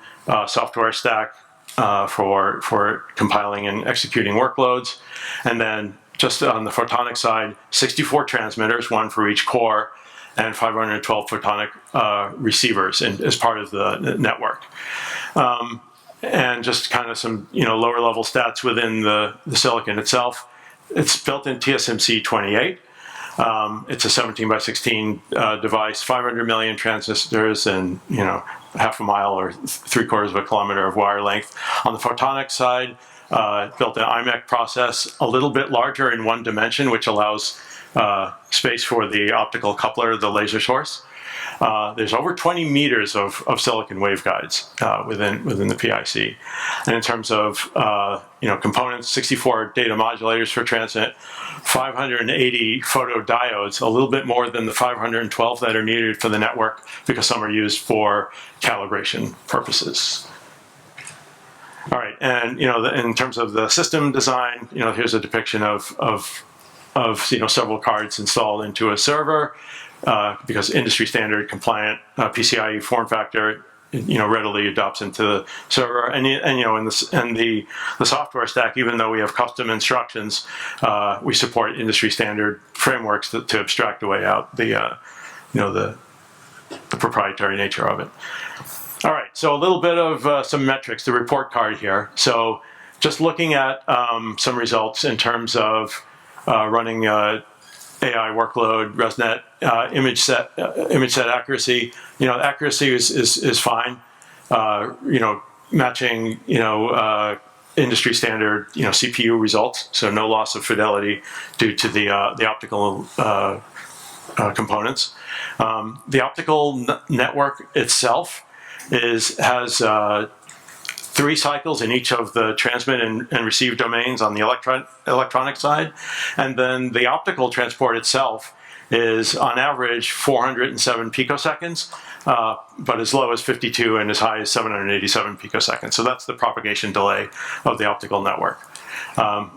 software stack for compiling and executing workloads. And then just on the photonic side, 64 transmitters, one for each core, and 512 photonic receivers as part of the network. And just kind of some lower level stats within the silicon itself. It's built in TSMC 28. It's a 17 by 16 device, 500 million transistors, and half a mile or 3/4 of a kilometer of wire length. On the photonic side, built an IMEC process, a little bit larger in one dimension, which allows space for the optical coupler, the laser source. There's over 20 meters of silicon waveguides within the PIC. And in terms of components, 64 data modulators for transmit, 580 photodiodes, a little bit more than the 512 that are needed for the network because some are used for calibration purposes. All right, and in terms of the system design, here's a depiction of several cards installed into a server. Because industry standard compliant PCIe form factor, readily adopts into the server, and the software stack. Even though we have custom instructions, we support industry standard frameworks to abstract away out the proprietary nature of it. All right, so a little bit of some metrics, the report card here. So just looking at some results in terms of running AI workload, ResNet, image set accuracy. Accuracy is fine. Matching industry standard CPU results. So no loss of fidelity due to the optical components. The optical network itself has 3 cycles in each of the transmit and receive domains on the electronic side. And then the optical transport itself is on average 407 picoseconds, but as low as 52 and as high as 787 picoseconds. So that's the propagation delay of the optical network.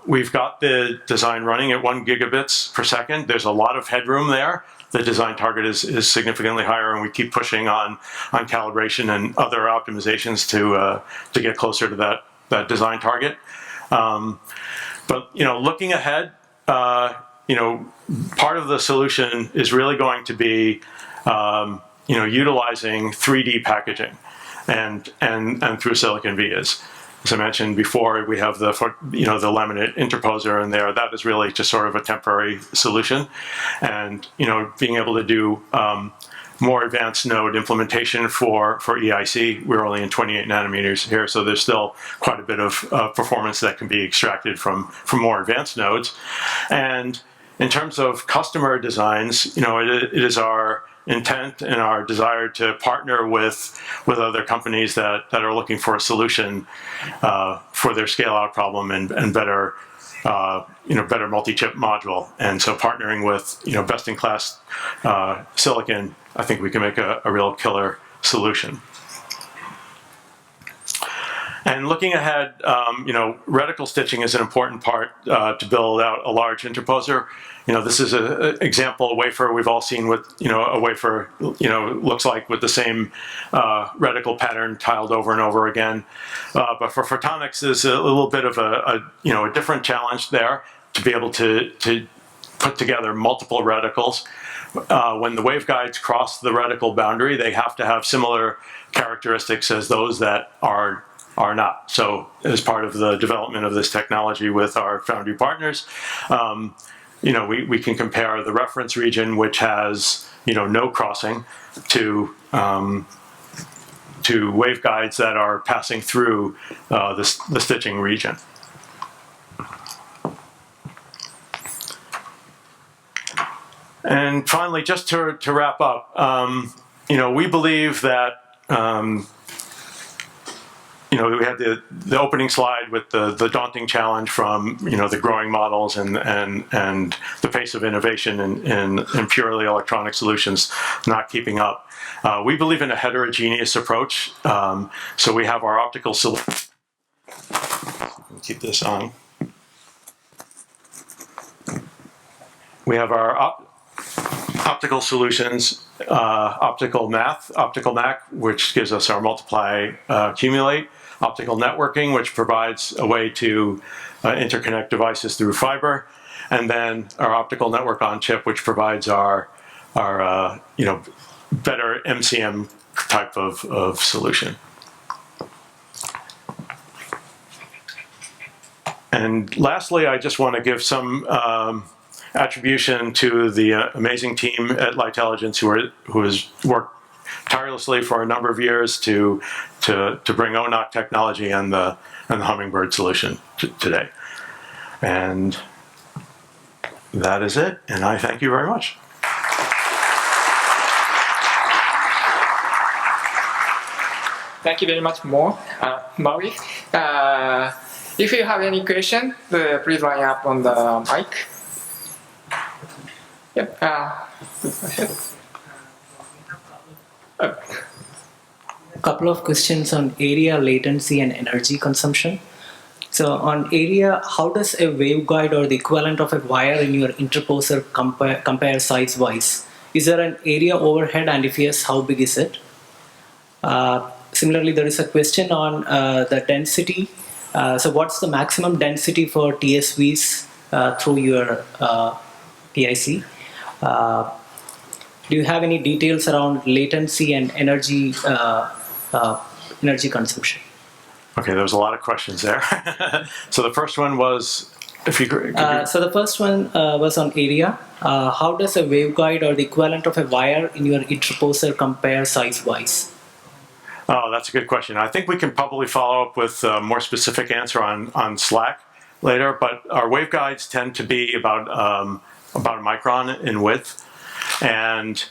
We've got the design running at 1 gigabits per second. There's a lot of headroom there. The design target is significantly higher, and we keep pushing on calibration and other optimizations to get closer to that design target. But looking ahead, part of the solution is really going to be utilizing 3D packaging and through silicon vias. As I mentioned before, we have the laminate interposer in there. That is really just sort of a temporary solution, and being able to do more advanced node implementation for EIC. We're only in 28 nanometers here, so there's still quite a bit of performance that can be extracted from more advanced nodes. And in terms of customer designs, it is our intent and our desire to partner with other companies that are looking for a solution for their scale-out problem and better better multi-chip module. And so partnering with best-in-class silicon, I think we can make a real killer solution. And looking ahead, reticle stitching is an important part to build out a large interposer. This is an example wafer we've all seen with, a wafer, looks like with the same reticle pattern tiled over and over again. But for photonics, there's a little bit of a different challenge there to be able to put together multiple reticles. When the waveguides cross the reticle boundary, they have to have similar characteristics as those that are not. So as part of the development of this technology with our foundry partners, we can compare the reference region, which has no crossing, to waveguides that are passing through the stitching region. And finally, just to wrap up, we believe that we had the opening slide with the daunting challenge from the growing models and the pace of innovation in purely electronic solutions not keeping up. We believe in a heterogeneous approach. So we have our optical solutions. Keep this on. We have our optical solutions, optical MAC, which gives us our multiply, accumulate, optical networking, which provides a way to interconnect devices through fiber, and then our optical network on chip, which provides our better MCM type of solution. And lastly, I just want to give some attribution to the amazing team at Lightelligence who has worked tirelessly for a number of years to bring ONOC technology and the Hummingbird solution today. And that is it, and I thank you very much. Thank you very much, Maurice. If you have any question, please line up on the mic. Yep. A couple of questions on area, latency, and energy consumption. So on area, how does a waveguide or the equivalent of a wire in your interposer compare size-wise? Is there an area overhead, and if yes, how big is it? Similarly, there is a question on the density. So what's the maximum density for TSVs through your PIC? Do you have any details around latency and energy consumption? Okay, there was a lot of questions there. So the first one was, so the first one was on area. How does a waveguide or the equivalent of a wire in your interposer compare size-wise? Oh, that's a good question. I think we can probably follow up with a more specific answer on Slack later, but our waveguides tend to be about a micron in width. And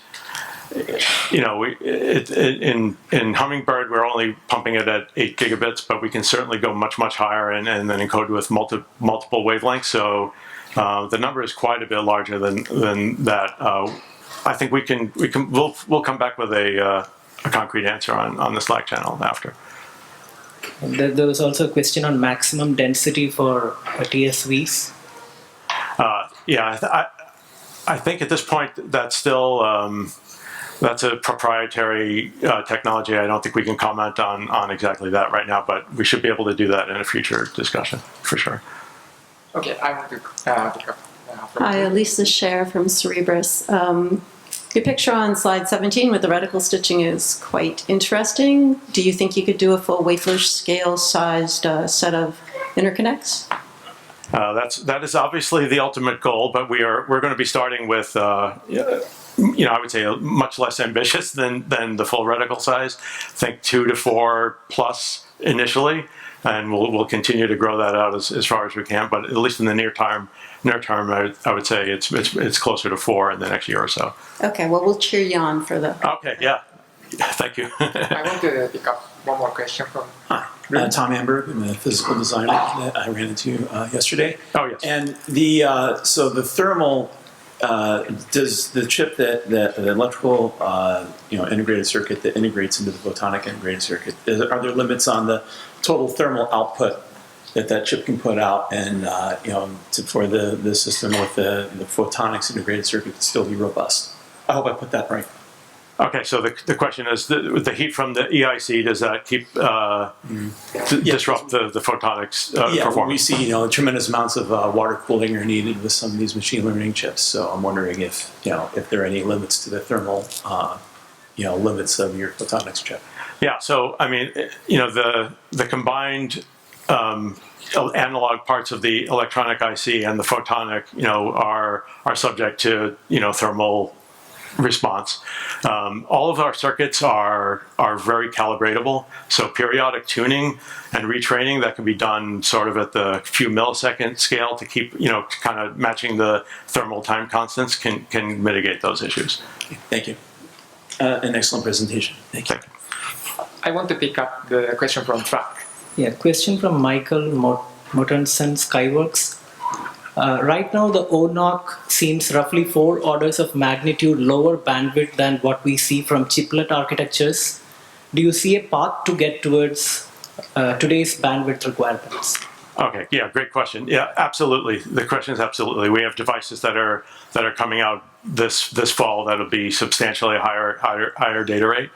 in Hummingbird, we're only pumping it at 8 gigabits, but we can certainly go much higher and then encode with multiple wavelengths. So the number is quite a bit larger than that. I think we'll come back with a concrete answer on the Slack channel after. There was also a question on maximum density for TSVs. Yeah, I think at this point that's still that's a proprietary technology. I don't think we can comment on exactly that right now, but we should be able to do that in a future discussion for sure. Okay, I want to pick up. Hi, Elisa Scher from Cerebras. Your picture on slide 17 with the reticle stitching is quite interesting. Do you think you could do a full wafer scale sized set of interconnects? That is obviously the ultimate goal, but we're going to be starting with I would say much less ambitious than the full reticle size. I think 2 to 4 plus initially, and we'll continue to grow that out as far as we can. But at least in the near term, I would say it's closer to 4 in the next year or so. Okay, well we'll cheer you on for the. Okay, yeah, thank you. I want to pick up one more question from. Hi, Tom Amberg. I'm a physical designer that I ran into yesterday. Oh yes. And so the thermal. Does the chip the electrical integrated circuit that integrates into the photonic integrated circuit, are there limits on the total thermal output that chip can put out, and for the system with the photonics integrated circuit to still be robust? I hope I put that right. Okay, so the question is, the heat from the EIC, does that keep disrupt the photonics performance? We see tremendous amounts of water cooling are needed with some of these machine learning chips. So I'm wondering if there are any limits to the thermal limits of your photonics chip. Yeah, so I mean, the combined analog parts of the electronic IC and the photonic, are subject to thermal response. All of our circuits are very calibratable, so periodic tuning and retraining that can be done sort of at the few millisecond scale to keep, kind of matching the thermal time constants can mitigate those issues. Thank you. An excellent presentation. Thank you. I want to pick up the question from Track. Yeah, question from Michael Mortensen, Skyworks. Right now, the ONOC seems roughly 4 orders of magnitude lower bandwidth than what we see from chiplet architectures. Do you see a path to get towards today's bandwidth requirements? Okay, yeah, great question. Yeah, absolutely. The question is absolutely. We have devices that are coming out this fall that'll be substantially higher data rate.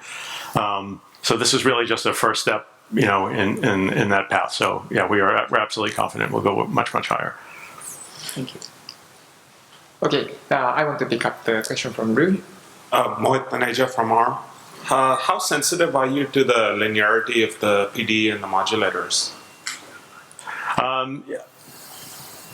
So this is really just a first step, in that path. So yeah, we're absolutely confident we'll go much higher. Thank you. Okay, I want to pick up the question from Rui. Mohit Maneja from ARM. How sensitive are you to the linearity of the PD and the modulators?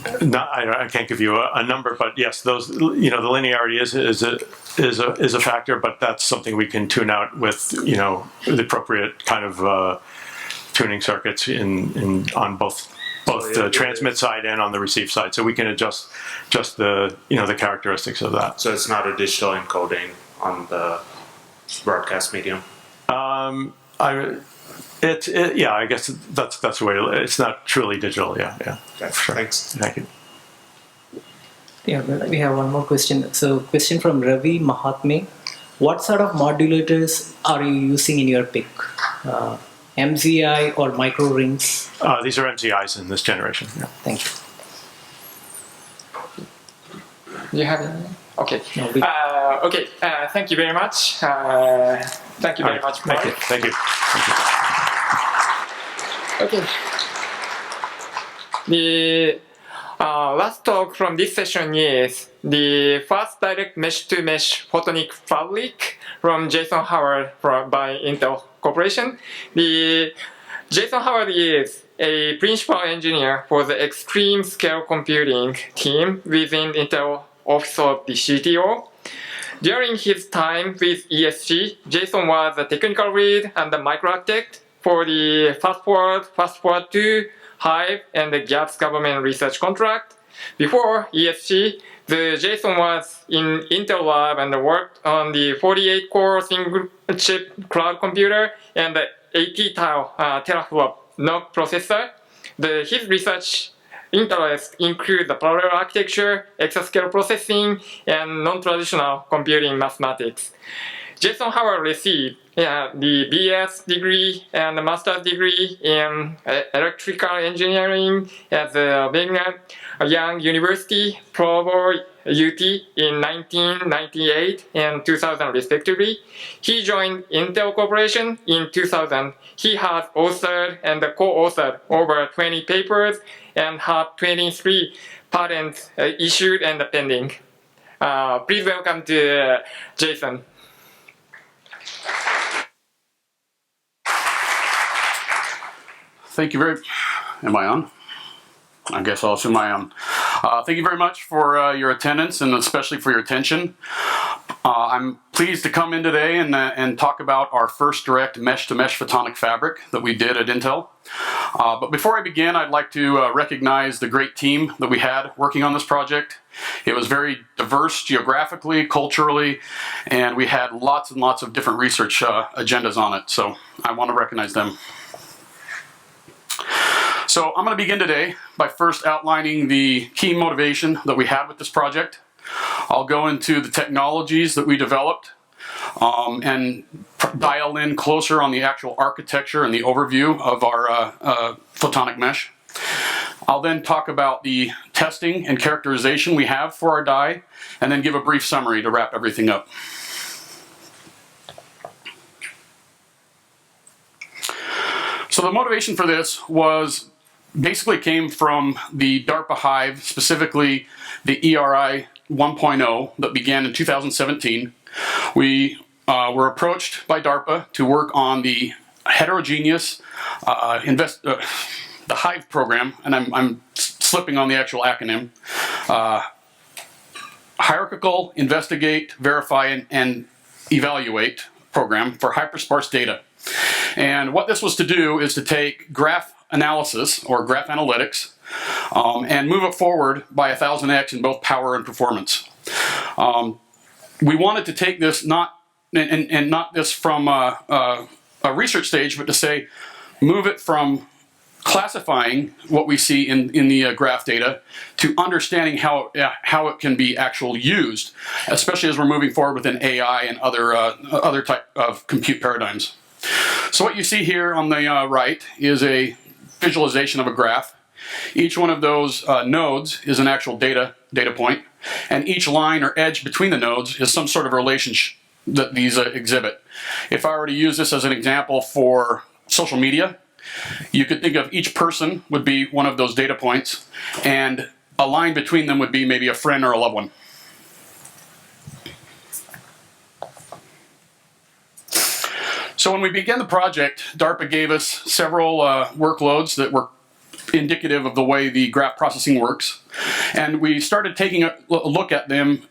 I can't give you a number, but yes, those the linearity is a factor, but that's something we can tune out with the appropriate kind of tuning circuits on both the transmit side and on the receive side, so we can adjust the the characteristics of that. So it's not a digital encoding on the broadcast medium. Yeah, I guess that's the way. It's not truly digital. Yeah. Okay, sure. Thanks. Thank you. Yeah, we have one more question. So, question from Ravi Mahatme. What sort of modulators are you using in your PIC? MZI or micro rings? These are MZIs in this generation. Yeah. Thank you. Do you have any? Okay. No, Okay. Thank you very much. Thank you very much, Mark. Thank you. Okay. The last talk from this session is the first direct mesh-to-mesh photonic fabric from Jason Howard by Intel Corporation. Jason Howard is a principal engineer for the extreme scale computing team within Intel Office of the CTO. During his time with ESG, Jason was the technical lead and the micro-architect for the FastForward 2, Hive, and the GAPS government research contract. Before ESG, Jason was in Intel Lab and worked on the 48-core single-chip cloud computer and the 80 teraflop NOC processor. His research interests include the parallel architecture, exascale processing, and non-traditional computing mathematics. Jason Howard received the BS degree and the master's degree in electrical engineering at the Brigham Young University, Provo, UT in 1998 and 2000 respectively. He joined Intel Corporation in 2000. He has authored and co-authored over 20 papers and had 23 patents issued and pending. Please welcome to Jason. Thank you very. Am I on? I guess I'll assume I am. Thank you very much for your attendance and especially for your attention. I'm pleased to come in today and talk about our first direct mesh-to-mesh photonic fabric that we did at Intel. But before I begin, I'd like to recognize the great team that we had working on this project. It was very diverse geographically, culturally, and we had lots and lots of different research agendas on it. So I want to recognize them. So I'm going to begin today by first outlining the key motivation that we had with this project. I'll go into the technologies that we developed and dial in closer on the actual architecture and the overview of our photonic mesh. I'll then talk about the testing and characterization we have for our die, and then give a brief summary to wrap everything up. So the motivation for this was basically came from the DARPA Hive, specifically the ERI 1.0 that began in 2017. We were approached by DARPA to work on the heterogeneous the Hive program, and I'm slipping on the actual acronym. hierarchical investigate, verify, and evaluate program for hypersparse data. And what this was to do is to take graph analysis or graph analytics and move it forward by 1000x in both power and performance. We wanted to take this not this from a research stage, but to say move it from classifying what we see in the graph data to understanding how it can be actually used, especially as we're moving forward within AI and other type of compute paradigms. So what you see here on the right is a visualization of a graph. Each one of those nodes is an actual data point, and each line or edge between the nodes is some sort of relationship that these exhibit. If I were to use this as an example for social media, you could think of each person would be one of those data points, and a line between them would be maybe a friend or a loved one. So when we began the project, DARPA gave us several workloads that were indicative of the way the graph processing works, and we started taking a look at them,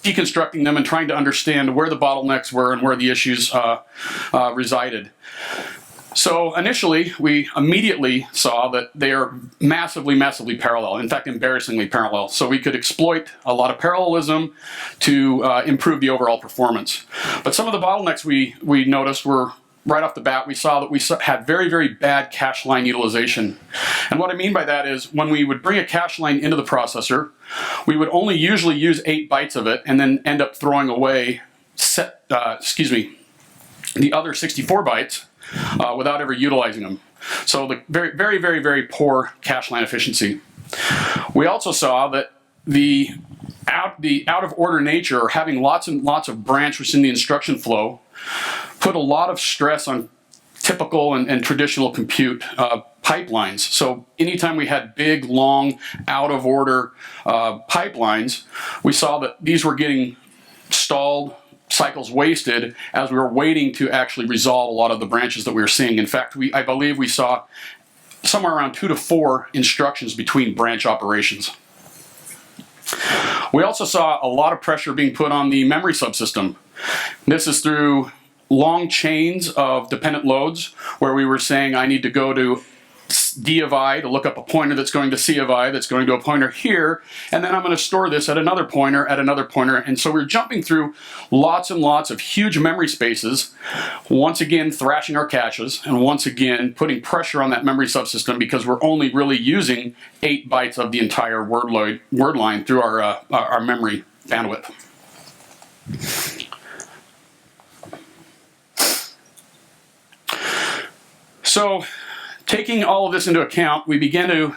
deconstructing them, and trying to understand where the bottlenecks were and where the issues resided. So initially, we immediately saw that they are massively, massively parallel, in fact, embarrassingly parallel. So we could exploit a lot of parallelism to improve the overall performance. But some of the bottlenecks we noticed were, right off the bat, we saw that we had very, very bad cache line utilization. And what I mean by that is when we would bring a cache line into the processor, we would only usually use 8 bytes of it and then end up throwing away the other 64 bytes without ever utilizing them. So the very, very, very, very poor cache line efficiency. We also saw that the out of order nature, or having lots and lots of branches in the instruction flow, put a lot of stress on typical and traditional compute pipelines. So anytime we had big, long, out of order pipelines, we saw that these were getting stalled, cycles wasted as we were waiting to actually resolve a lot of the branches that we were seeing. In fact, I believe we saw somewhere around 2 to 4 instructions between branch operations. We also saw a lot of pressure being put on the memory subsystem. This is through long chains of dependent loads where we were saying I need to go to D of I to look up a pointer that's going to C of I that's going to a pointer here, and then I'm going to store this at another pointer, and so we're jumping through lots and lots of huge memory spaces, once again thrashing our caches, and once again putting pressure on that memory subsystem because we're only really using 8 bytes of the entire word line through our memory bandwidth. So, taking all of this into account, we began to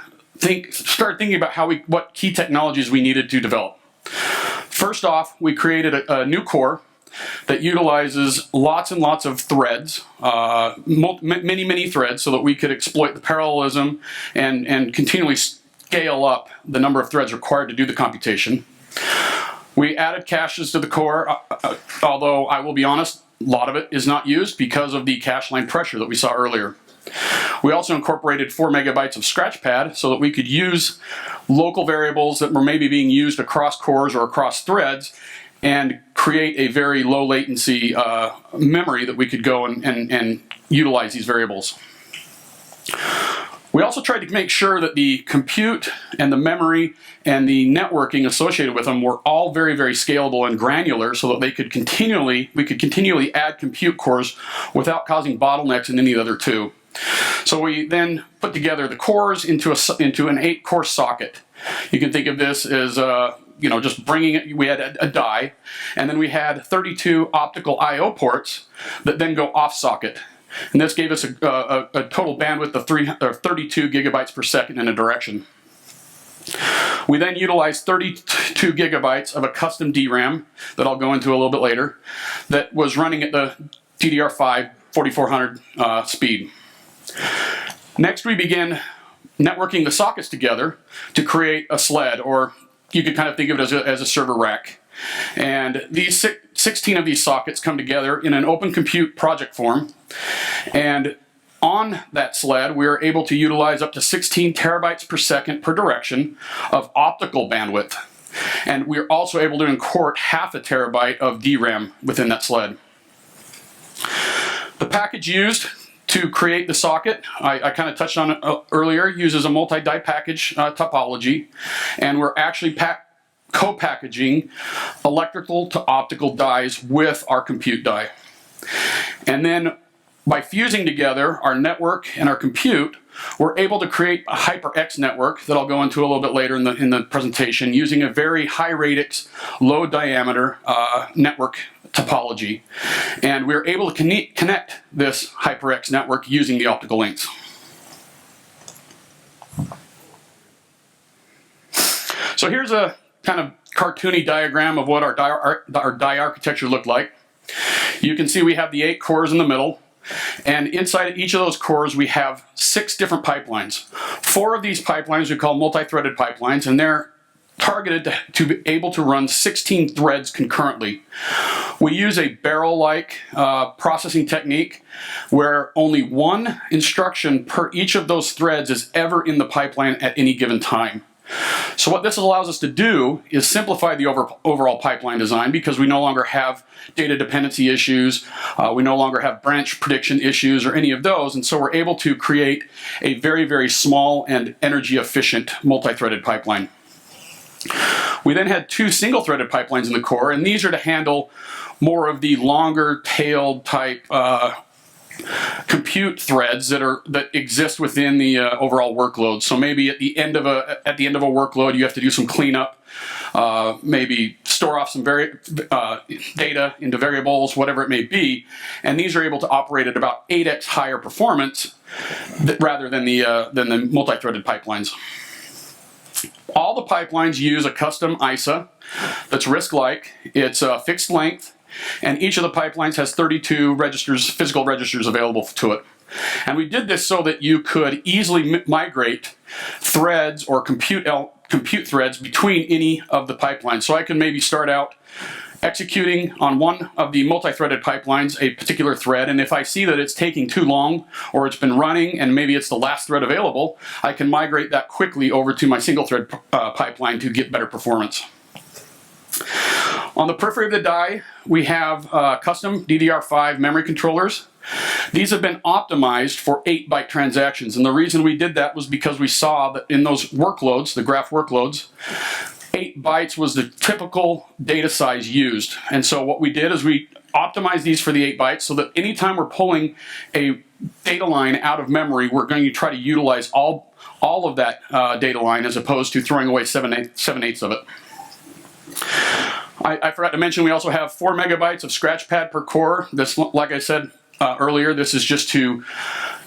start thinking about what key technologies we needed to develop. First off, we created a new core that utilizes lots and lots of threads, many threads, so that we could exploit the parallelism and continually scale up the number of threads required to do the computation. We added caches to the core, although I will be honest, a lot of it is not used because of the cache line pressure that we saw earlier. We also incorporated 4 megabytes of scratchpad so that we could use local variables that were maybe being used across cores or across threads and create a very low latency memory that we could go and utilize these variables. We also tried to make sure that the compute and the memory and the networking associated with them were all very, very scalable and granular so that we could continually add compute cores without causing bottlenecks in any of the other 2. So we then put together the cores into an 8-core socket. You can think of this as just bringing it. We had a die, and then we had 32 optical I/O ports that then go off socket. And this gave us a total bandwidth of 32 gigabytes per second in a direction. We then utilized 32 gigabytes of a custom DRAM that I'll go into a little bit later that was running at the DDR5 4400 speed. Next, we began networking the sockets together to create a sled, or you could kind of think of it as a server rack. And these 16 of these sockets come together in an open compute project form. And on that sled, we are able to utilize up to 16 terabytes per second per direction of optical bandwidth. And we're also able to import half a terabyte of DRAM within that sled. The package used to create the socket, I kind of touched on it earlier, uses a multi-die package topology, and we're actually co-packaging electrical to optical dies with our compute die. And then by fusing together our network and our compute, we're able to create a HyperX network that I'll go into a little bit later in the presentation using a very high radix, low diameter network topology. And we're able to connect this HyperX network using the optical links. So here's a kind of cartoony diagram of what our die architecture looked like. You can see we have the 8 cores in the middle. And inside each of those cores we have 6 different pipelines. 4 of these pipelines we call multi-threaded pipelines, and they're targeted to be able to run 16 threads concurrently. We use a barrel-like processing technique where only one instruction per each of those threads is ever in the pipeline at any given time. So what this allows us to do is simplify the overall pipeline design, because we no longer have data dependency issues, we no longer have branch prediction issues or any of those, and so we're able to create a very, very small and energy efficient multi-threaded pipeline. We then had 2 single-threaded pipelines in the core, and these are to handle more of the longer tailed type compute threads that exist within the overall workload. So maybe at the end of a workload, you have to do some cleanup, maybe store off some data into variables, whatever it may be. And these are able to operate at about 8x higher performance rather than the multi-threaded pipelines. All the pipelines use a custom ISA that's RISC-like. It's a fixed length, and each of the pipelines has 32 registers, physical registers available to it. And we did this so that you could easily migrate threads or compute threads between any of the pipelines. So I can maybe start out executing on one of the multi-threaded pipelines a particular thread, and if I see that it's taking too long or it's been running and maybe it's the last thread available, I can migrate that quickly over to my single thread pipeline to get better performance. On the periphery of the die, we have custom DDR5 memory controllers. These have been optimized for 8-byte transactions, and the reason we did that was because we saw that in those workloads, the graph workloads, 8 bytes was the typical data size used. And so what we did is we optimized these for the 8 bytes so that anytime we're pulling a data line out of memory, we're going to try to utilize all of that data line as opposed to throwing away 7/8 of it. I forgot to mention we also have 4 megabytes of scratch pad per core. This, like I said earlier, this is just to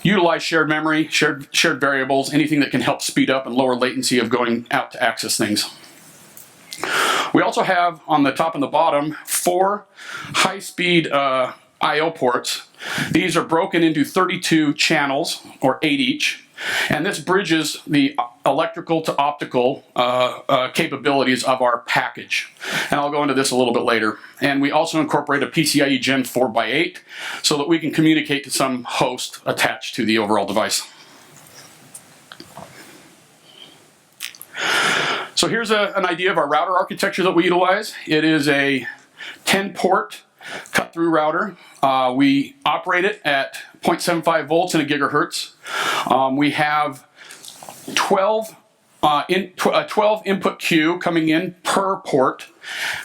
utilize shared memory, shared variables, anything that can help speed up and lower latency of going out to access things. We also have on the top and the bottom 4 high-speed I/O ports. These are broken into 32 channels, or 8 each, and this bridges the electrical to optical capabilities of our package. And I'll go into this a little bit later. And we also incorporate a PCIe Gen 4x8 so that we can communicate to some host attached to the overall device. So here's an idea of our router architecture that we utilize. It is a 10-port cut-through router. We operate it at 0.75 volts and a gigahertz. We have 12 input queue coming in per port,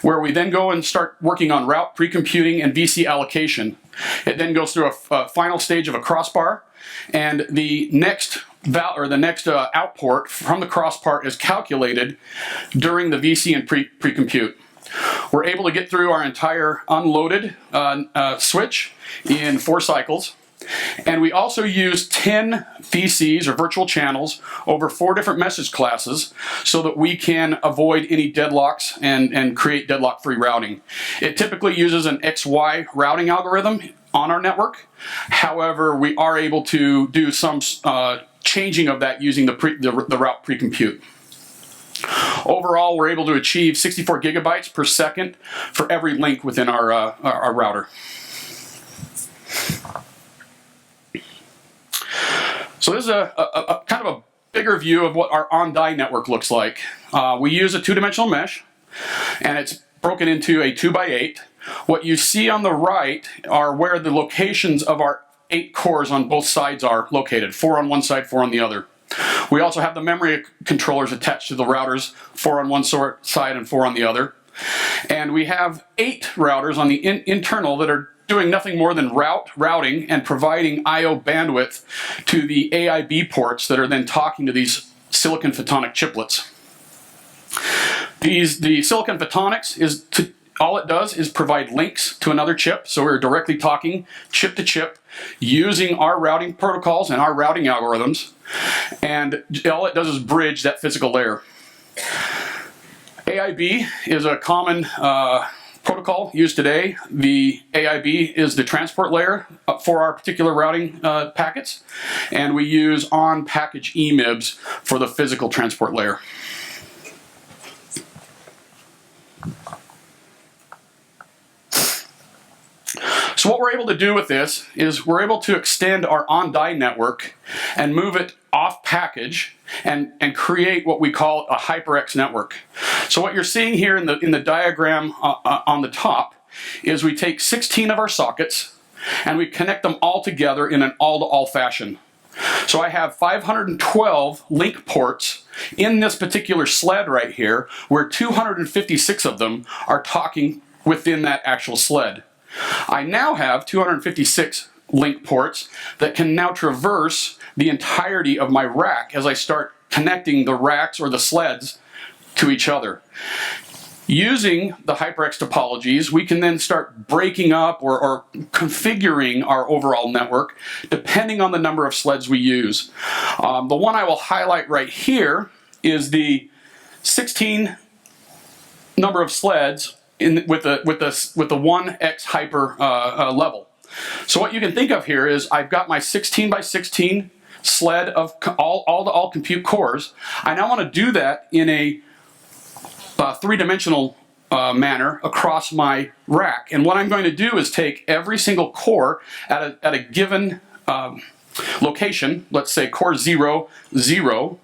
where we then go and start working on route pre-computing and VC allocation. It then goes through a final stage of a crossbar, and the next out port from the crossbar is calculated during the VC and pre-compute. We're able to get through our entire unloaded switch in 4 cycles. And we also use 10 VCs, or virtual channels, over 4 different message classes so that we can avoid any deadlocks and create deadlock-free routing. It typically uses an XY routing algorithm on our network. However, we are able to do some changing of that using the route pre-compute. Overall, we're able to achieve 64 gigabytes per second for every link within our router. So this is a kind of a bigger view of what our on-die network looks like. We use a 2-dimensional mesh. and it's broken into a 2x8. What you see on the right are where the locations of our 8 cores on both sides are located, 4 on one side, 4 on the other. We also have the memory controllers attached to the routers, 4 on one side and 4 on the other. And we have 8 routers on the internal that are doing nothing more than routing and providing I/O bandwidth to the AIB ports that are then talking to these silicon photonic chiplets. The silicon photonics all it does is provide links to another chip, so we're directly talking chip to chip using our routing protocols and our routing algorithms, and all it does is bridge that physical layer. AIB is a common protocol used today. The AIB is the transport layer for our particular routing packets, and we use on-package EMIBs for the physical transport layer. So what we're able to do with this is we're able to extend our on-die network and move it off package and create what we call a HyperX network. So what you're seeing here in the diagram on the top is we take 16 of our sockets and we connect them all together in an all-to-all fashion. So I have 512 link ports in this particular sled right here, where 256 of them are talking within that actual sled. I now have 256 link ports that can now traverse the entirety of my rack as I start connecting the racks or the sleds to each other. Using the HyperX topologies, we can then start breaking up or configuring our overall network depending on the number of sleds we use. The one I will highlight right here is the 16 number of sleds with the 1x hyper level. So what you can think of here is I've got my 16 by 16 sled of all compute cores. I now want to do that in a three-dimensional manner across my rack. And what I'm going to do is take every single core at a given location, let's say core 0, 0,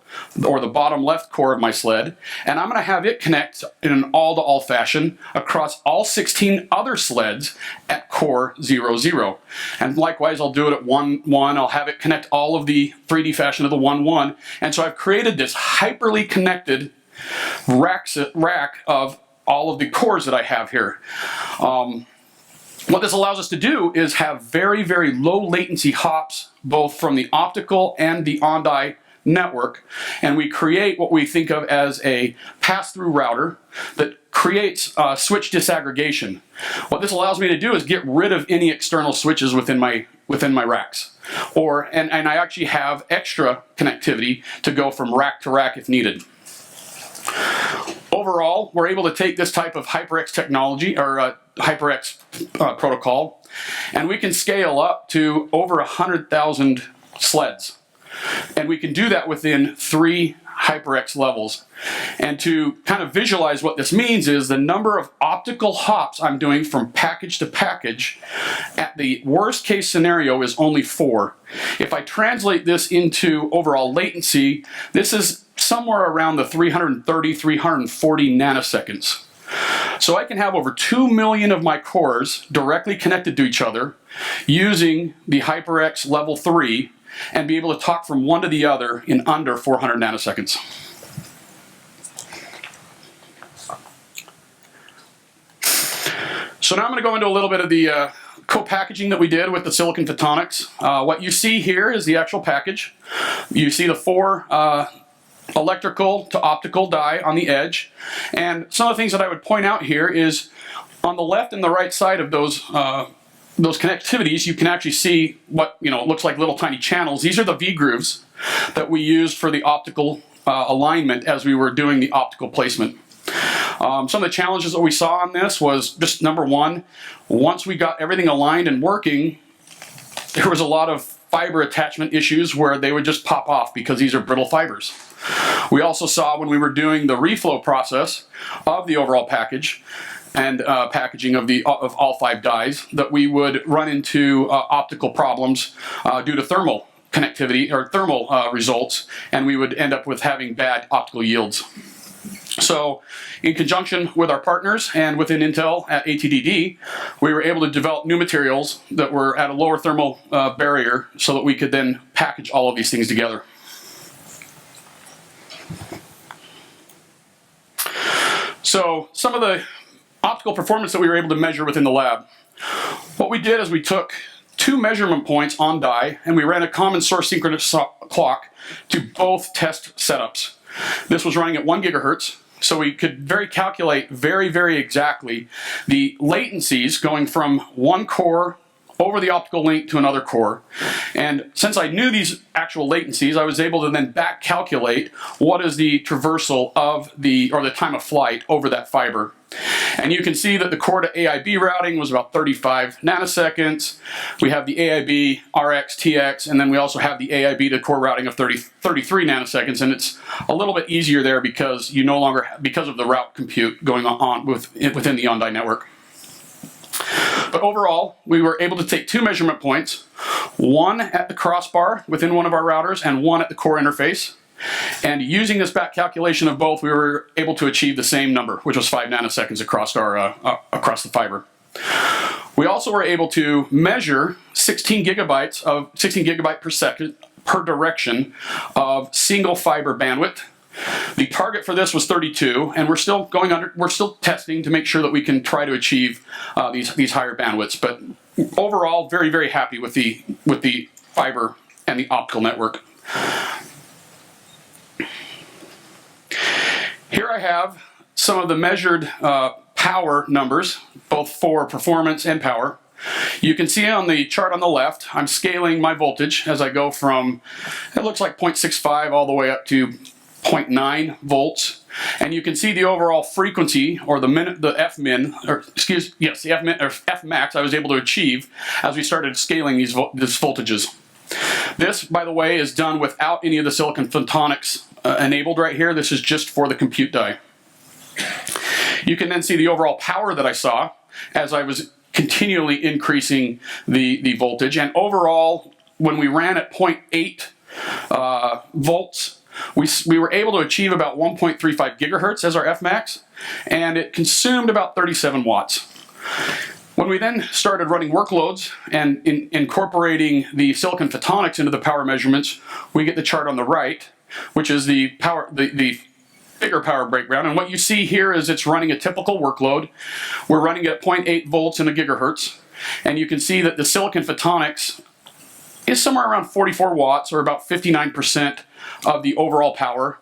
or the bottom left core of my sled, and I'm going to have it connect in an all-to-all fashion across all 16 other sleds at core 0, 0. And likewise, I'll do it at 1, 1. I'll have it connect all of the 3D fashion of the 1, 1. And so I've created this hyperly connected rack of all of the cores that I have here. What this allows us to do is have very, very low latency hops, both from the optical and the on-die network, and we create what we think of as a pass-through router that creates switch disaggregation. What this allows me to do is get rid of any external switches within my racks, and I actually have extra connectivity to go from rack to rack if needed. Overall, we're able to take this type of HyperX technology, or HyperX protocol, and we can scale up to over 100,000 sleds. And we can do that within 3 HyperX levels. And to kind of visualize what this means is the number of optical hops I'm doing from package to package at the worst case scenario is only 4. If I translate this into overall latency, this is somewhere around the 330, 340 nanoseconds. So I can have over 2 million of my cores directly connected to each other using the HyperX level 3 and be able to talk from one to the other in under 400 nanoseconds. So now I'm going to go into a little bit of the co-packaging that we did with the silicon photonics. What you see here is the actual package. You see the 4 electrical to optical die on the edge. And some of the things that I would point out here is on the left and the right side of those connectivities, you can actually see what looks like little tiny channels. These are the V-grooves that we used for the optical alignment as we were doing the optical placement. Some of the challenges that we saw on this was just number one, once we got everything aligned and working, there was a lot of fiber attachment issues where they would just pop off because these are brittle fibers. We also saw when we were doing the reflow process of the overall package and packaging of all 5 dies that we would run into optical problems due to thermal connectivity or thermal results, and we would end up with having bad optical yields. So in conjunction with our partners and within Intel at ATDD, we were able to develop new materials that were at a lower thermal barrier so that we could then package all of these things together. So some of the optical performance that we were able to measure within the lab. What we did is we took 2 measurement points on die and we ran a common source synchronous clock to both test setups. This was running at 1 gigahertz, so we could calculate very exactly the latencies going from one core over the optical link to another core. And since I knew these actual latencies, I was able to then back calculate what is the traversal of or the time of flight over that fiber. And you can see that the core to AIB routing was about 35 nanoseconds. We have the AIB RX TX, and then we also have the AIB to core routing of 33 nanoseconds. And it's a little bit easier there because you no longer because of the route compute going on within the on-die network. But overall, we were able to take 2 measurement points, one at the crossbar within one of our routers and one at the core interface. And using this back calculation of both, we were able to achieve the same number, which was 5 nanoseconds across across the fiber. We also were able to measure 16 gigabyte per second per direction of single fiber bandwidth. The target for this was 32, and we're still testing to make sure that we can try to achieve these higher bandwidths. But overall, very happy with the fiber and the optical network. Here I have some of the measured power numbers, both for performance and power. You can see on the chart on the left, I'm scaling my voltage as I go from, it looks like 0.65 all the way up to 0.9 volts, and you can see the overall frequency, or the Fmin, or the Fmax I was able to achieve as we started scaling these voltages. This, by the way, is done without any of the silicon photonics enabled right here. This is just for the compute die. You can then see the overall power that I saw as I was continually increasing the voltage, and overall, when we ran at 0.8 volts, we were able to achieve about 1.35 gigahertz as our Fmax, and it consumed about 37 watts. When we then started running workloads and incorporating the silicon photonics into the power measurements, we get the chart on the right, which is the bigger power breakdown. And what you see here is it's running a typical workload. We're running at 0.8 volts in a gigahertz, and you can see that the silicon photonics is somewhere around 44 watts, or about 59% of the overall power,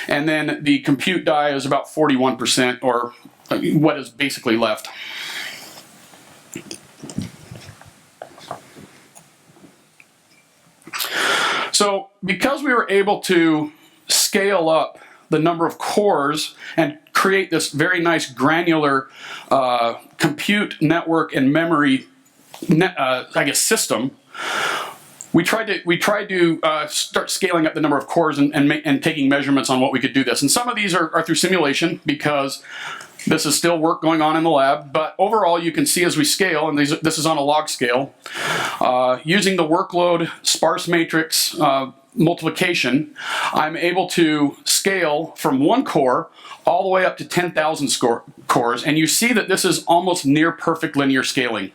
and then the compute die is about 41%, or what is basically left. So because we were able to scale up the number of cores and create this very nice granular compute network and memory system, we tried to start scaling up the number of cores and taking measurements on what we could do this. And some of these are through simulation, because this is still work going on in the lab. But overall, you can see as we scale, and this is on a log scale, using the workload sparse matrix multiplication, I'm able to scale from 1 core all the way up to 10,000 cores. And you see that this is almost near perfect linear scaling.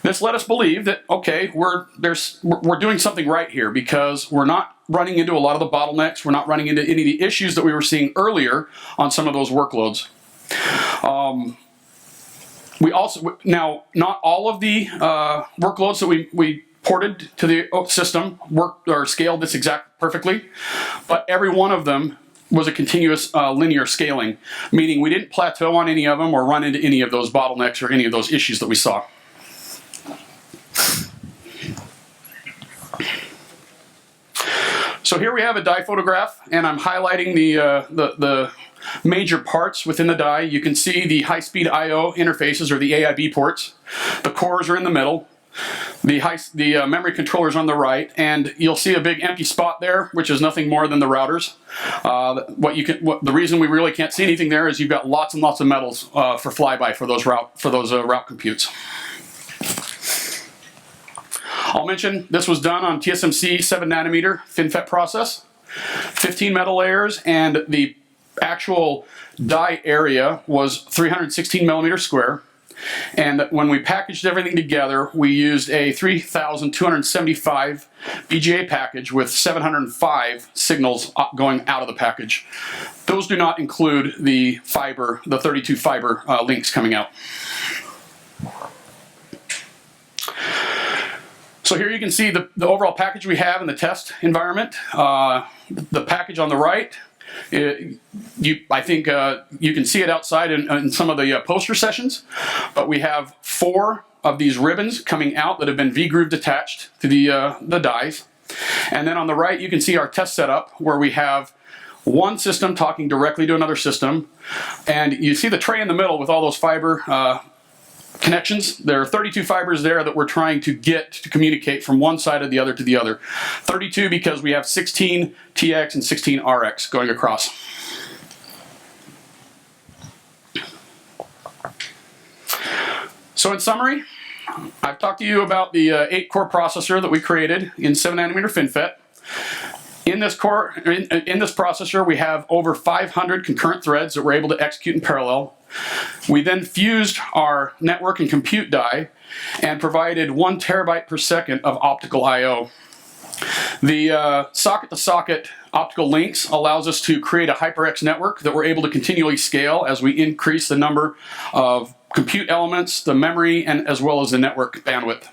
This led us believe that, okay, we're doing something right here, because we're not running into a lot of the bottlenecks. We're not running into any of the issues that we were seeing earlier on some of those workloads. We also, now, not all of the workloads that we ported to the system worked or scaled this perfectly, but every one of them was a continuous linear scaling, meaning we didn't plateau on any of them or run into any of those bottlenecks or any of those issues that we saw. So here we have a die photograph, and I'm highlighting the major parts within the die. You can see the high-speed I/O interfaces, or the AIB ports. The cores are in the middle. The memory controller is on the right, and you'll see a big empty spot there, which is nothing more than the routers. The reason we really can't see anything there is you've got lots and lots of metals for flyby for those route computes. I'll mention this was done on TSMC 7 nanometer FinFET process, 15 metal layers, and the actual die area was 316 millimeters square. And when we packaged everything together, we used a 3,275 BGA package with 705 signals going out of the package. Those do not include the fiber, the 32 fiber links coming out. So here you can see the overall package we have in the test environment. The package on the right, I think you can see it outside in some of the poster sessions, but we have 4 of these ribbons coming out that have been V-grooved attached to the dies. And then on the right you can see our test setup where we have one system talking directly to another system, and you see the tray in the middle with all those fiber connections. There are 32 fibers there that we're trying to get to communicate from one side of the other to the other. 32 because we have 16 TX and 16 RX going across. So in summary, I've talked to you about the 8-core processor that we created in 7nm FinFET. In this processor, we have over 500 concurrent threads that we're able to execute in parallel. We then fused our network and compute die and provided 1 terabyte per second of optical I/O. The socket-to-socket optical links allows us to create a HyperX network that we're able to continually scale as we increase the number of compute elements, the memory, and as well as the network bandwidth.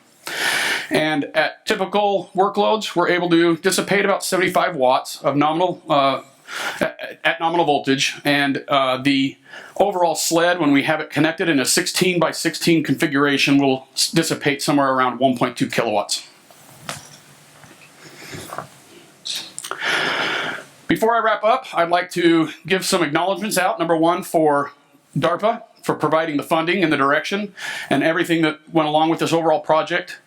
And at typical workloads, we're able to dissipate about 75 watts of nominal at nominal voltage, and the overall sled, when we have it connected in a 16 by 16 configuration, will dissipate somewhere around 1.2 kilowatts. Before I wrap up, I'd like to give some acknowledgments out. Number one, for DARPA for providing the funding and the direction and everything that went along with this overall project.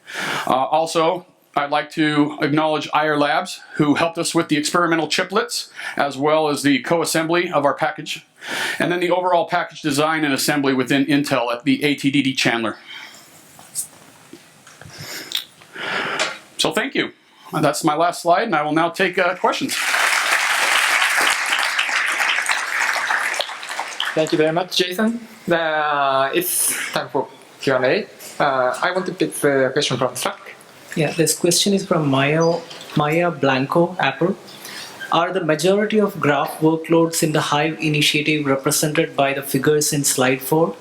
Also, I'd like to acknowledge IR Labs, who helped us with the experimental chiplets, as well as the co-assembly of our package, and then the overall package design and assembly within Intel at the ATDD Chandler. So thank you. That's my last slide, and I will now take questions. Thank you very much, Jason. It's time for Q&A. I want to pick the question from Slack. Yeah, this question is from Maya Blanco, Apple. Are the majority of graph workloads in the Hive initiative represented by the figures in slide 4?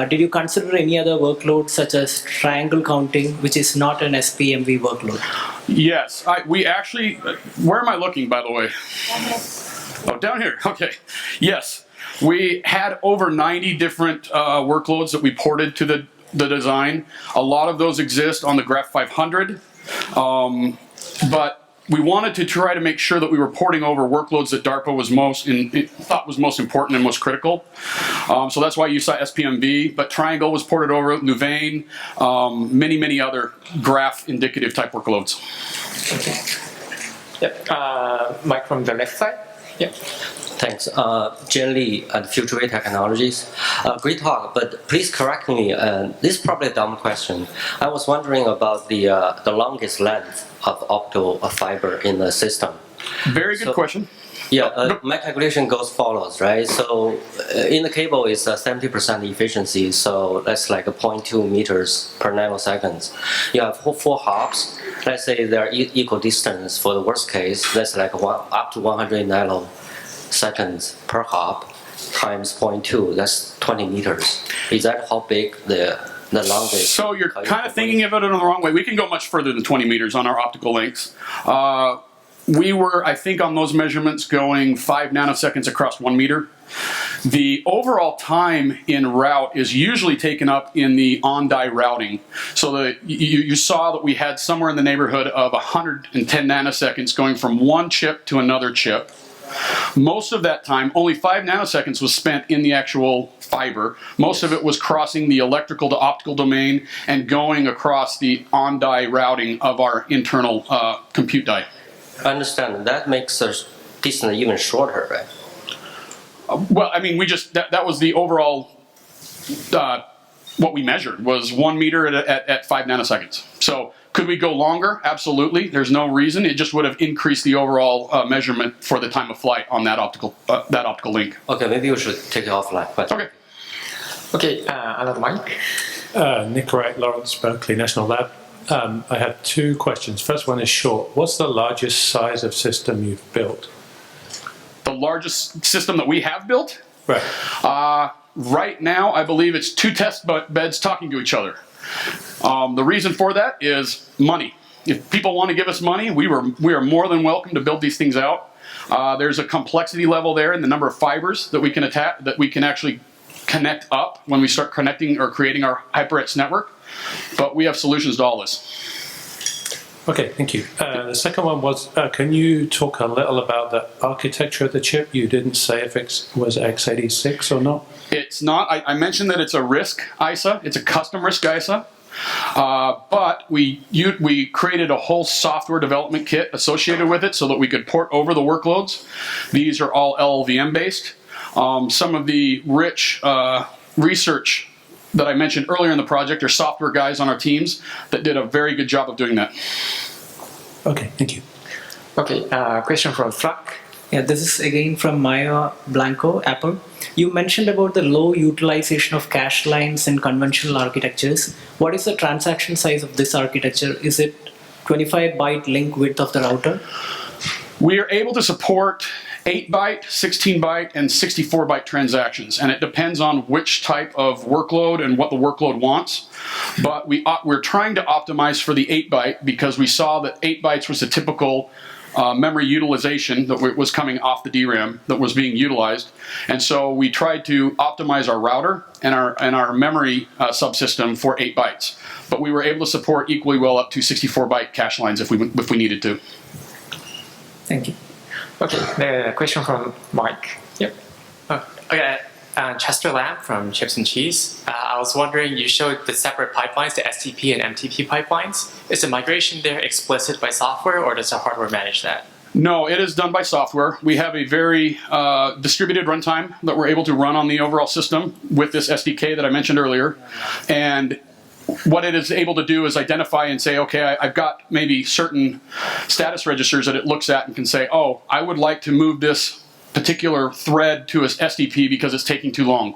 Did you consider any other workloads such as triangle counting, which is not an SPMV workload? Yes, we actually, where am I looking, by the way? Oh, down here, okay. Yes, we had over 90 different workloads that we ported to the design. A lot of those exist on the Graph 500, but we wanted to try to make sure that we were porting over workloads that DARPA was thought was most important and most critical. So that's why you saw SPMV, but Triangle was ported over, Louvain, many other graph indicative type workloads. Okay. Yep. Mike from the left side. Yep. Thanks. Jen Lee at Future Way Technologies. Great talk, but please correct me. This is probably a dumb question. I was wondering about the longest length of optical fiber in the system. Very good question. Yeah, my calculation goes follows, right? So in the cable is 70% efficiency, so that's like 0.2 meters per nanosecond. You have 4 hops. Let's say they're equal distance. For the worst case, that's like up to 100 nanoseconds per hop times 0.2. That's 20 meters. Is that how big the longest? So you're kind of thinking of it in the wrong way. We can go much further than 20 meters on our optical links. We were, I think, on those measurements going 5 nanoseconds across 1 meter. The overall time in route is usually taken up in the on-die routing. So you saw that we had somewhere in the neighborhood of 110 nanoseconds going from one chip to another chip. Most of that time, only 5 nanoseconds was spent in the actual fiber. Most of it was crossing the electrical to optical domain and going across the on-die routing of our internal compute die. I understand. That makes the distance even shorter, right? Well, I mean, that was the overall, what we measured was 1 meter at 5 nanoseconds. So Could we go longer? Absolutely. There's no reason. It just would have increased the overall measurement for the time of flight on that optical link. Okay, maybe we should take it offline. But Okay. Okay, another mic. Nick Wright, Lawrence Berkeley National Lab. I have two questions. First one is short. What's the largest size of system you've built? The largest system that we have built? Right. Right now, I believe it's 2 test beds talking to each other. The reason for that is money. If people want to give us money, we are more than welcome to build these things out. There's a complexity level there in the number of fibers that we can attach, that we can actually connect up when we start connecting or creating our HyperX network. But we have solutions to all this. Okay, thank you. The second one was, can you talk a little about the architecture of the chip? You didn't say if it was x86 or not. It's not. I mentioned that it's a RISC ISA. It's a custom RISC ISA. But we created a whole software development kit associated with it so that we could port over the workloads. These are all LLVM based. Some of the rich research that I mentioned earlier in the project are software guys on our teams that did a very good job of doing that. Okay, thank you. Okay, question from Flack. Yeah, this is again from Maya Blanco, Apple. You mentioned about the low utilization of cache lines in conventional architectures. What is the transaction size of this architecture? Is it 25-byte link width of the router? We are able to support 8-byte, 16-byte, and 64-byte transactions, and it depends on which type of workload and what the workload wants. But we're trying to optimize for the 8-byte because we saw that 8 bytes was a typical memory utilization that was coming off the DRAM that was being utilized, and so we tried to optimize our router and our memory subsystem for 8 bytes. But we were able to support equally well up to 64-byte cache lines if we needed to. Thank you. Okay, the question from Mike. Yep. Okay, Chester Lamb from Chips and Cheese. I was wondering, you showed the separate pipelines, the STP and MTP pipelines. Is the migration there explicit by software, or does the hardware manage that? No, it is done by software. We have a very distributed runtime that we're able to run on the overall system with this SDK that I mentioned earlier. And what it is able to do is identify and say, okay, I've got maybe certain status registers that it looks at and can say, oh, I would like to move this particular thread to a SDP because it's taking too long.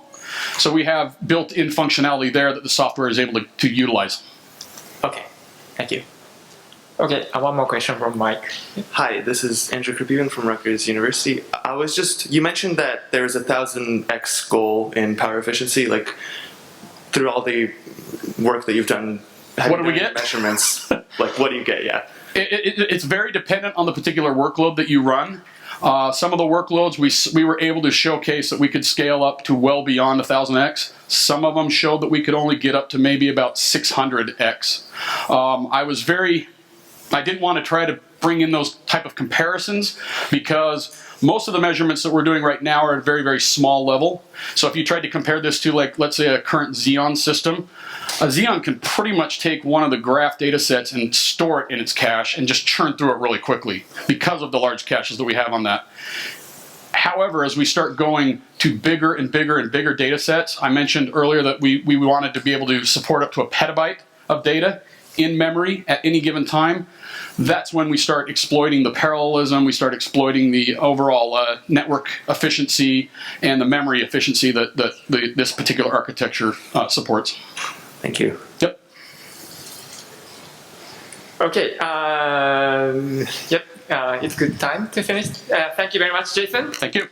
So we have built-in functionality there that the software is able to utilize. Okay, thank you. Okay, one more question from Mike. Hi, this is Andrew Krabuvin from Rutgers University. You mentioned that there is a 1000x goal in power efficiency, like through all the work that you've done. What do we get? Measurements. Like, what do you get? Yeah. It's very dependent on the particular workload that you run. Some of the workloads we were able to showcase that we could scale up to well beyond 1000x. Some of them showed that we could only get up to maybe about 600x. I didn't want to try to bring in those type of comparisons because most of the measurements that we're doing right now are at a very, very small level. So if you tried to compare this to, like, let's say a current Xeon system, a Xeon can pretty much take one of the graph data sets and store it in its cache and just churn through it really quickly because of the large caches that we have on that. However, as we start going to bigger and bigger and bigger data sets, I mentioned earlier that we wanted to be able to support up to a petabyte of data in memory at any given time. That's when we start exploiting the parallelism, we start exploiting the overall network efficiency and the memory efficiency that this particular architecture supports. Thank you. Yep. Okay, it's good time to finish. Thank you very much, Jason. Thank you.